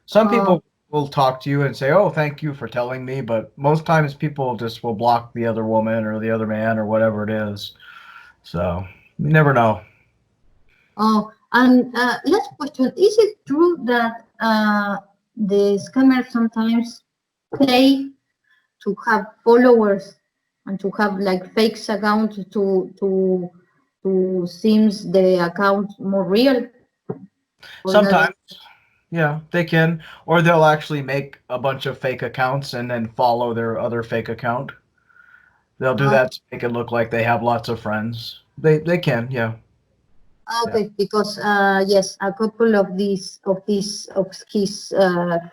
Some Uh, people will talk to you and say, "Oh, thank you for telling me," but most times people just will block the other woman or the other man or whatever it is. So you never know. Oh, and last question: is it true that the scammers sometimes pay to have followers and to have like fake accounts to seems the account more real, or that? Sometimes, yeah, they can, or they'll actually make a bunch of fake accounts and then follow their other fake account. They'll do Uh, that to make it look like they have lots of friends. They can, yeah. Yeah. okay, because yes, a couple of his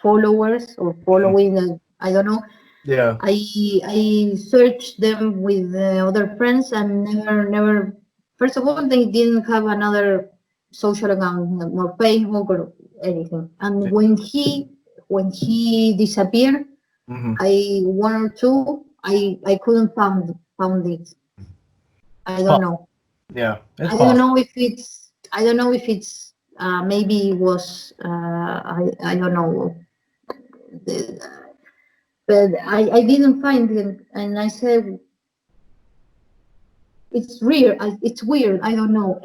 followers or Mhm. following, I don't know. Yeah. I searched them with other friends and never. First of all, they didn't have another social account, nor Facebook or anything. And Yeah. when he disappeared, Hmm. I one or two, I couldn't found it. I It's don't possible. know. Yeah, it's I don't possible. know if it's. I don't know if it's. Maybe it was. I don't know. The, but I didn't find it, and I said, it's weird. It's weird. I don't know.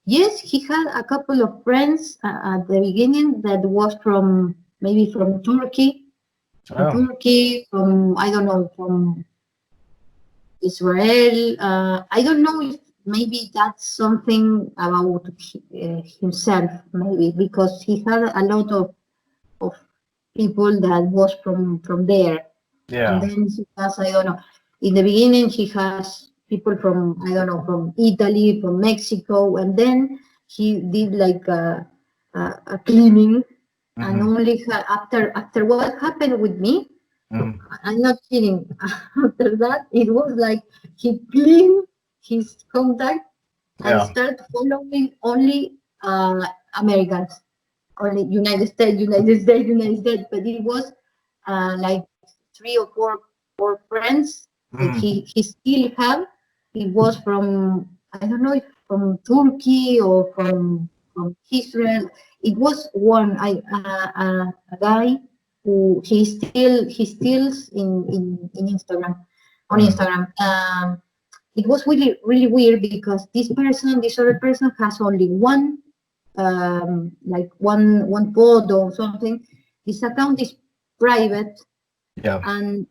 Yes, he had a couple of friends at the beginning that was from maybe Oh, from I don't know, from Israel. I don't know if maybe that's something about himself, maybe because he had a lot of people that was from there. And yeah. then he has, I don't know, in the beginning he has people from, I don't know, from Italy, from Mexico, and then he did like a cleaning, and only after what happened with me, I'm not kidding. After that, it was like he cleaned his contact and start following only Americans, only United States. But it was like three or four friends that he still have. It was from, I don't know if from Turkey or from Israel. It was one a guy who he stills in Instagram, on Instagram. It was really weird because this other person has only one like one photo or something. This account is private, and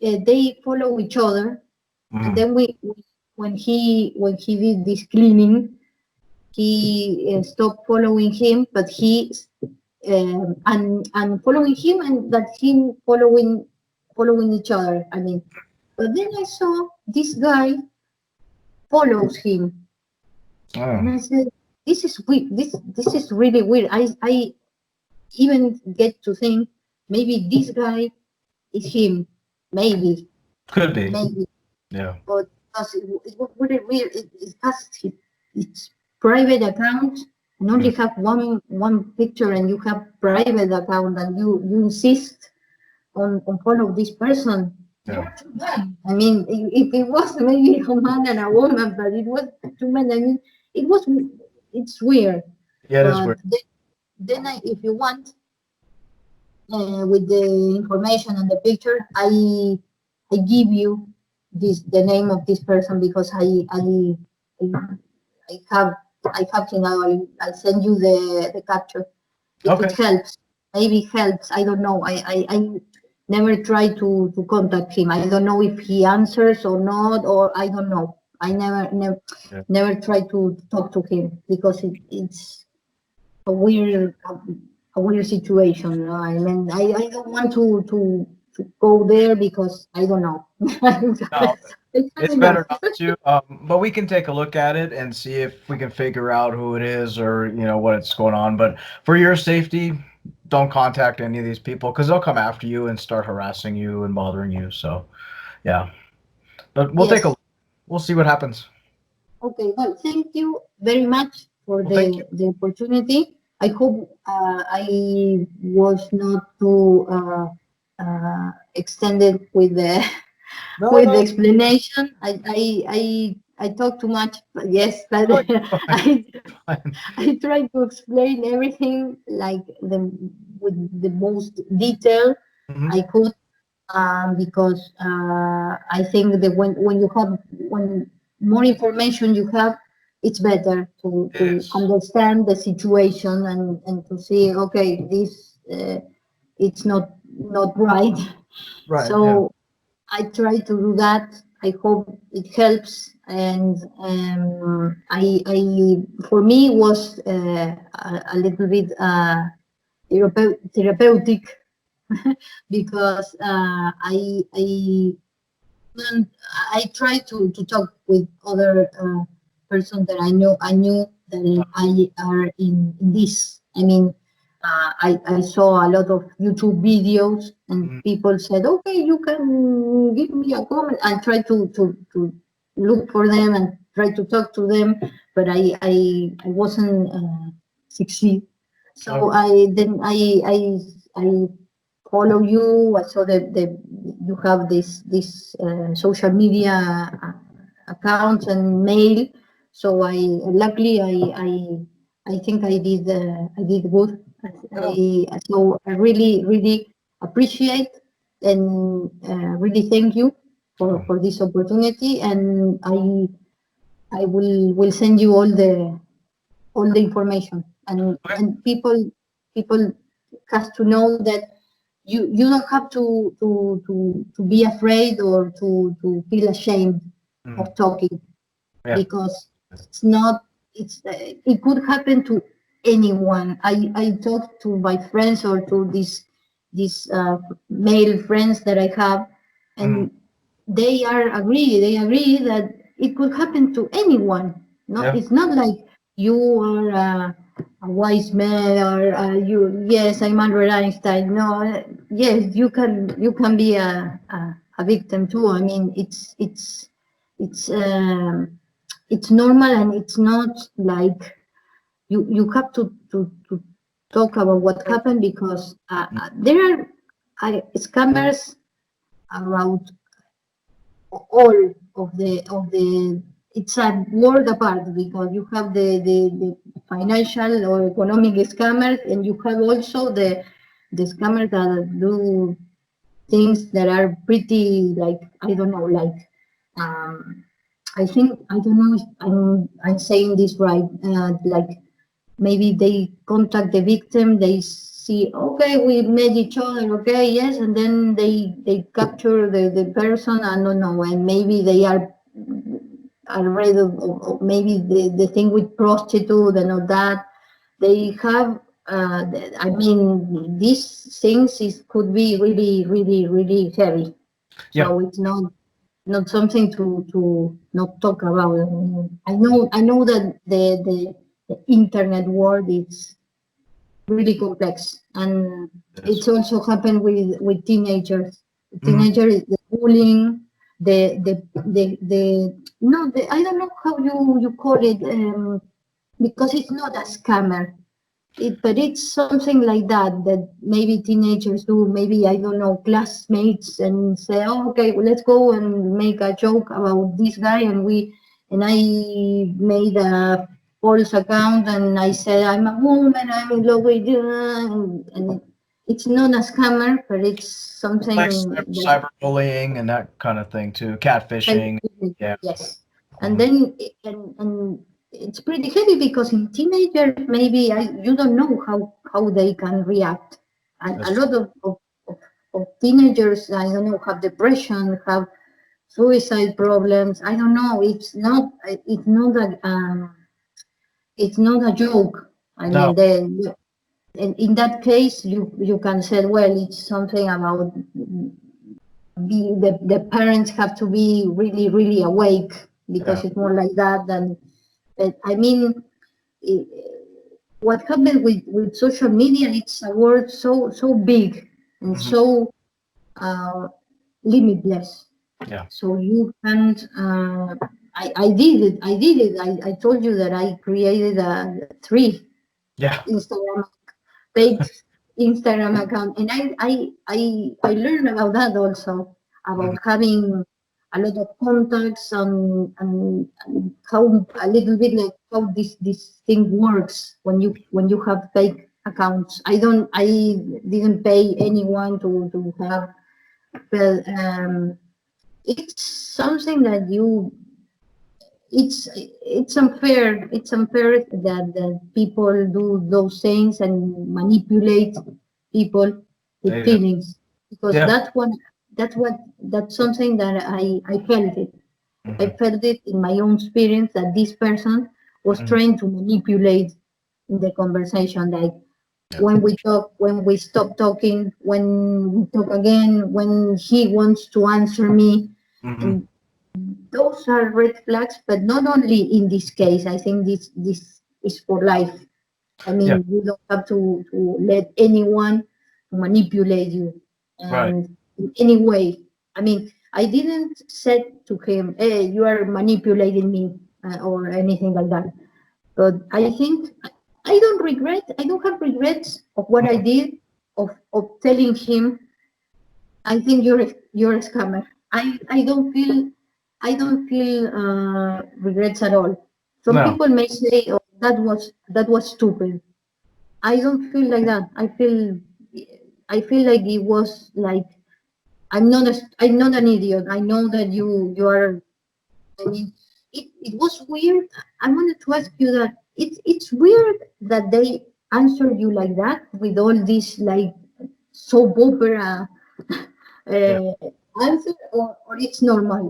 they follow each other. And then when he did this cleaning, he stopped following him, but he and following him, and that him following each other. I mean, but then I saw this guy follows him, and I said, "This is weird. This is really weird." I even get to think maybe this guy is him. Maybe, Could be. maybe. Yeah. But because it was really weird. It has its private account and only have one picture, and you have private account, and you insist on follow this person. Yeah. I mean, if it was maybe a man and a woman, but it was two men. I mean, it's weird. Yeah, it is But weird. then if you want, with the information and the picture, I give you the name of this person because I have him. I'll send you the capture. If it helps, maybe it helps. I don't know. I never try to contact him. I don't know if he answers or not, or I don't know. I never try to talk to him because it's a weird situation. I mean, I don't want to go there because I don't know. No, it's better not to. But we can take a look at it and see if we can figure out who it is or what's going on. But for your safety, don't contact any of these people because they'll come after you and start harassing you and bothering you. So, yeah. But we'll take a look. We'll see what happens. Okay. Well, thank you very much for Well, the opportunity. I hope I was not too extended with the with the explanation. I talk too much, but yes, but I try to explain everything like with the most detail I could, because I think that when more information you have, it's better to understand the situation and to see, okay, this it's not right. Right. So I try to do that. I hope it helps, and I for me was a little bit therapeutic because I try to talk with other person that I knew that I are in this. I mean, I saw a lot of YouTube videos, and people said, "Okay, you can give me a comment." I try to look for them and try to talk to them, but I wasn't succeed. So I follow you. I saw that you have this social media account and mail. So luckily I think I did good. So I really appreciate and really thank you for this opportunity, and I will send you all the information, and people has to know that you don't have to be afraid or to feel ashamed of talking, because it could happen to anyone. I talk to my friends or to these male friends that I have, and they agree that it could happen to anyone. Yeah. It's not like you are a wise man or you. Yes, I'm Albert Einstein. No, yes, you can be a victim too. I mean, it's normal, and it's not like you have to talk about what happened, because there are scammers about all of the it's a world apart, because you have the financial or economic scammers, and you have also the scammers that do things that are pretty, like, I don't know, like, um I think, I don't know if I'm saying this right, like, maybe they contact the victim, they see, okay, we met each other, okay, yes, and then they capture the person, I don't know, and maybe they are already, or maybe the thing with prostitute and all that, they have, I mean, these things could be really, really, really heavy. Yeah. So it's not something to not talk about. I know that the internet world is really complex, and Yes. it's also happened with teenagers. Hmm. Teenagers, the bullying, the no, I don't know how you call it, because it's not a scammer, but it's something like that, that maybe teenagers do. Maybe, I don't know, classmates, and say, oh, okay, well, let's go and make a joke about this guy, and I made a false account, and I said, I'm a woman, I'm in love with you, and it's not a scammer, but it's Like something that cyberbullying and that kind of thing too. Catfishing. Yeah. yes. And Hmm. then, and it's pretty heavy, because in teenagers, maybe you don't know how they can react. And a That's true. lot of teenagers, I don't know, have depression, have suicide problems. I don't know. It's not a joke. I No. mean, in that case, you can say, well, it's something about the parents have to be really, really awake, Yeah. because it's more like that than. But I mean, i- what happened with social media? It's a word so big and Hmm. so uh, limitless. Yeah. So you can't. I did it. I did it. I told you that I created three Yeah. Instagram fake Instagram account, and I learned about that also, Hmm. about having a lot of contacts, and how a little bit like how this thing works when you have fake accounts. I didn't pay anyone to have, but it's something that it's unfair that people do those things and manipulate people with They do. feelings, because Yeah. that's something that I felt it. I Hmm. felt it in my own experience, that this person was Hmm. trying to manipulate the conversation, like, Yeah. when we talk, when we stop talking, when we talk again, when he wants to answer me. Hmm. And those are red flags, but not only in this case. I think this is for life. I Yeah. mean, you don't have to let anyone manipulate you, Right. and in any way. I mean, I didn't say to him, "Hey, you are manipulating me," or anything like that. But I think I don't regret. I don't have regrets of what I Mhm. did, of telling him, I think you're a scammer. I don't feel regrets at all. Some No. people may say, "Oh, that was stupid." I don't feel like that. I feel like it was like, I'm not an idiot. I know that you are. I mean, it was weird. I wanted to ask you that it's weird that they answer you like that, with all this, like, soap opera Yeah. uh, answer, or it's normal.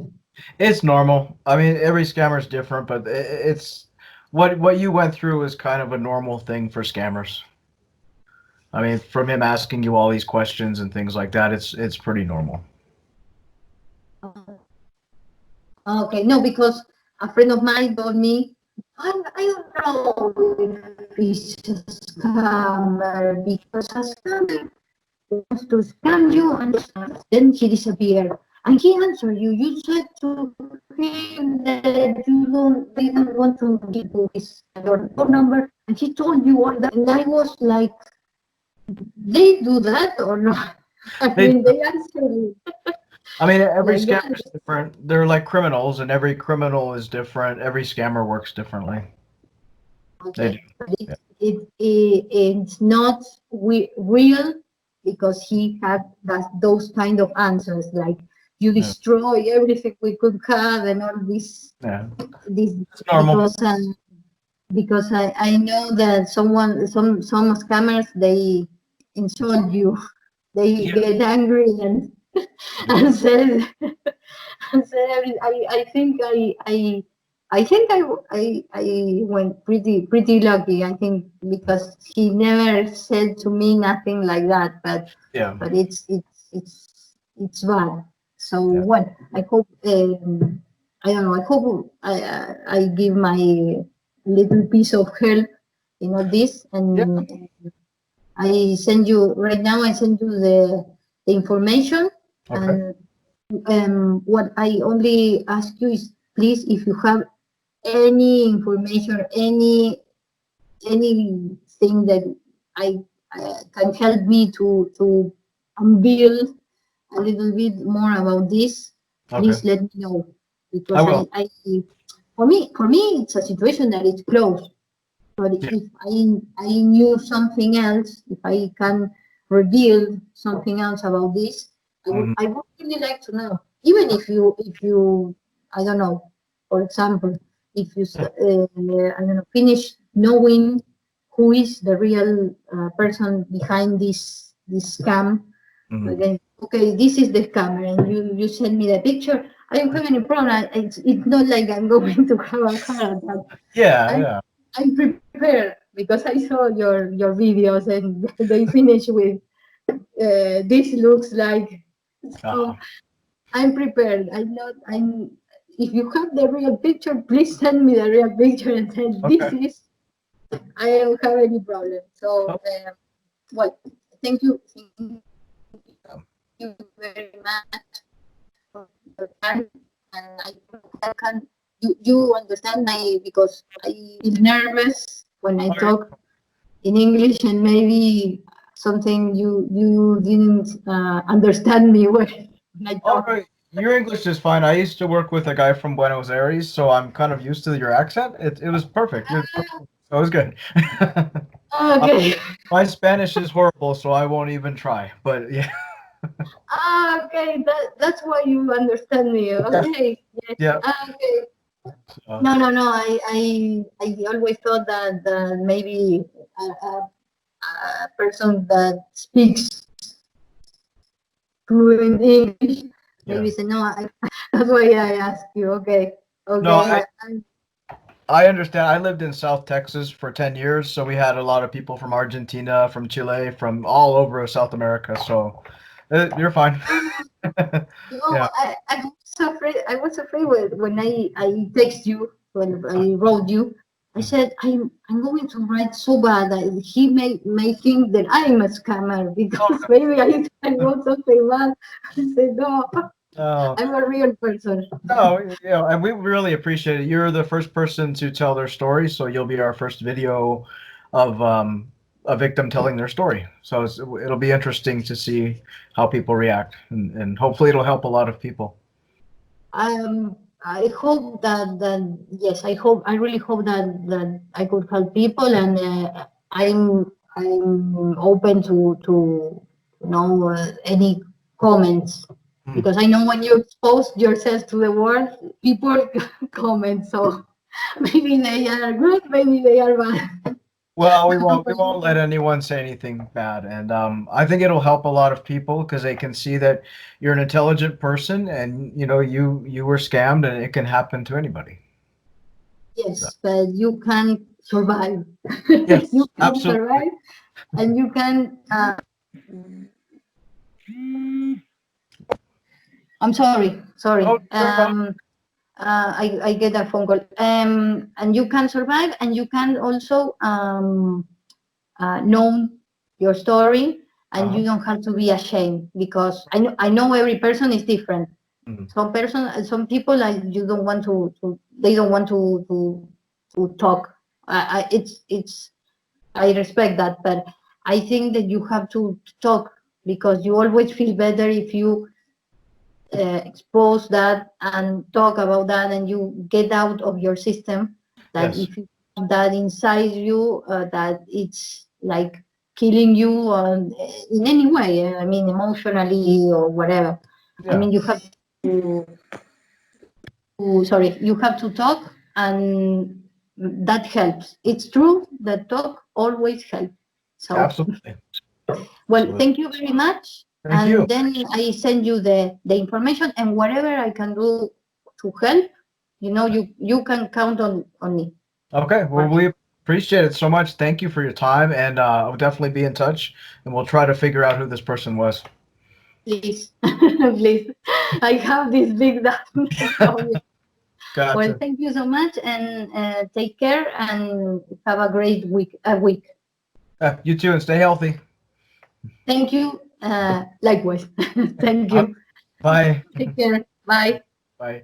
It's normal. I mean, every scammer's different, but it's what you went through is kind of a normal thing for scammers. I mean, from him asking you all these questions and things like that, it's pretty normal. Okay, no, because a friend of mine told me, I don't know if it's a scammer because a scammer wants to scam you and then he disappeared. And he answered you. You said to him that didn't want to give you his your phone number, and he told you all that. And I was like, they do that or not? I They, mean, they answer you I mean, every like scammer that. is different. They're like criminals, and every criminal is different. Every scammer works differently. They do. Okay, but Yeah. it's not real because he had those kind of answers like you Yeah. destroy everything we could have and all Yeah. this It's normal. because I know that some scammers they insult you, they Yeah. get angry and and said and said I think I went pretty lucky. I think because he never said to me nothing like that, Yeah. but it's bad. So Yeah. what I hope I don't know. I hope I give my little piece of help in all this, Yeah. and I send you right now. I send you the information, Okay. and what I only ask you is please, if you have any information, anything that I can help me to unveil a little bit more about this, Okay. please let me know I because will. for me it's a situation that is closed. But Yeah. if I knew something else, if I can reveal something else about this, Mhm. I would really like to know. Even if you I don't know, for example, if you Yeah. I don't know finish knowing who is the real person behind this scam, Mhm. again, okay, this is the scammer, and you send me the picture. I don't have any problem. It's not like I'm going to have a heart attack. Yeah. I'm Yeah. I'm prepared because I saw your videos and they finish with this looks like. So Uh, I'm prepared. I'm. If you have the real picture, please send me the real picture and say this okay. is. I don't have any problem. So Oh, well, thank yeah. you very much for your time, and I can you understand my because I feel nervous when I All right. talk in English, and maybe something you didn't understand me when I All talk. right. Your English is fine. I used to work with a guy from Buenos Aires, so I'm kind of used to your accent. It was perfect. It was good. Uh, Okay. my Spanish is horrible, so I won't even try. But yeah. Okay. That's why you understand me. Yeah. Okay. Yes. Yeah. Okay. Uh, No. I always thought that maybe a person that speaks fluent English yeah. maybe say no. That's why I ask you. Okay. No, Okay. I understand. I lived in South Texas for 10 years, so we had a lot of people from Argentina, from Chile, from all over South America. So you're fine. No, Yeah. I was afraid. I was afraid when I text you when I wrote you. I Mm. said I'm going to write so bad that he may think that I'm a scammer Oh, because maybe I wrote something bad. I said no, no. I'm a real person. No, yeah, and we really appreciate it. You're the first person to tell their story, so you'll be our first video of a victim telling their story. So it'll be interesting to see how people react, and hopefully it'll help a lot of people. I hope that yes, I really hope that I could help people, and I'm open to know any comments Mm. because I know when you expose yourself to the world, people comment. So maybe they are good, maybe they are bad. Well, we won't let anyone say anything bad, and I think it'll help a lot of people because they can see that you're an intelligent person, and you were scammed, and it can happen to anybody. So, Yes, but you can survive. You yes, can absolutely. survive, and you can. I'm sorry, sorry. Oh, no problem. I get a phone call. And you can survive, and you can also know your story, and Uh-huh. you don't have to be ashamed, because I know every person is different. Mhm. Some people, like, you don't want to they don't want to talk. It's I respect that, but I think that you have to talk, because you always feel better if you expose that and talk about that, and you get out of your system, that Yes. if you have that inside you, that it's like killing you in any way, I mean, emotionally or whatever. I Yeah. mean, you have sorry, you have to talk, and that helps. It's true that talk always helps. So, Absolutely. well, Absolutely. thank you very much. Thank you. And then I send you the information, and whatever I can do to help, you can count on me. Okay. Well, we appreciate it so much. Thank you for your time, and I'll definitely be in touch, and we'll try to figure out who this person was. Please, please. I have this big doubt. Well, Gotcha. thank you so much, and take care, and have a great week. You too, and stay healthy. Thank you. Likewise. Thank you. Bye. Take care. Bye. Bye.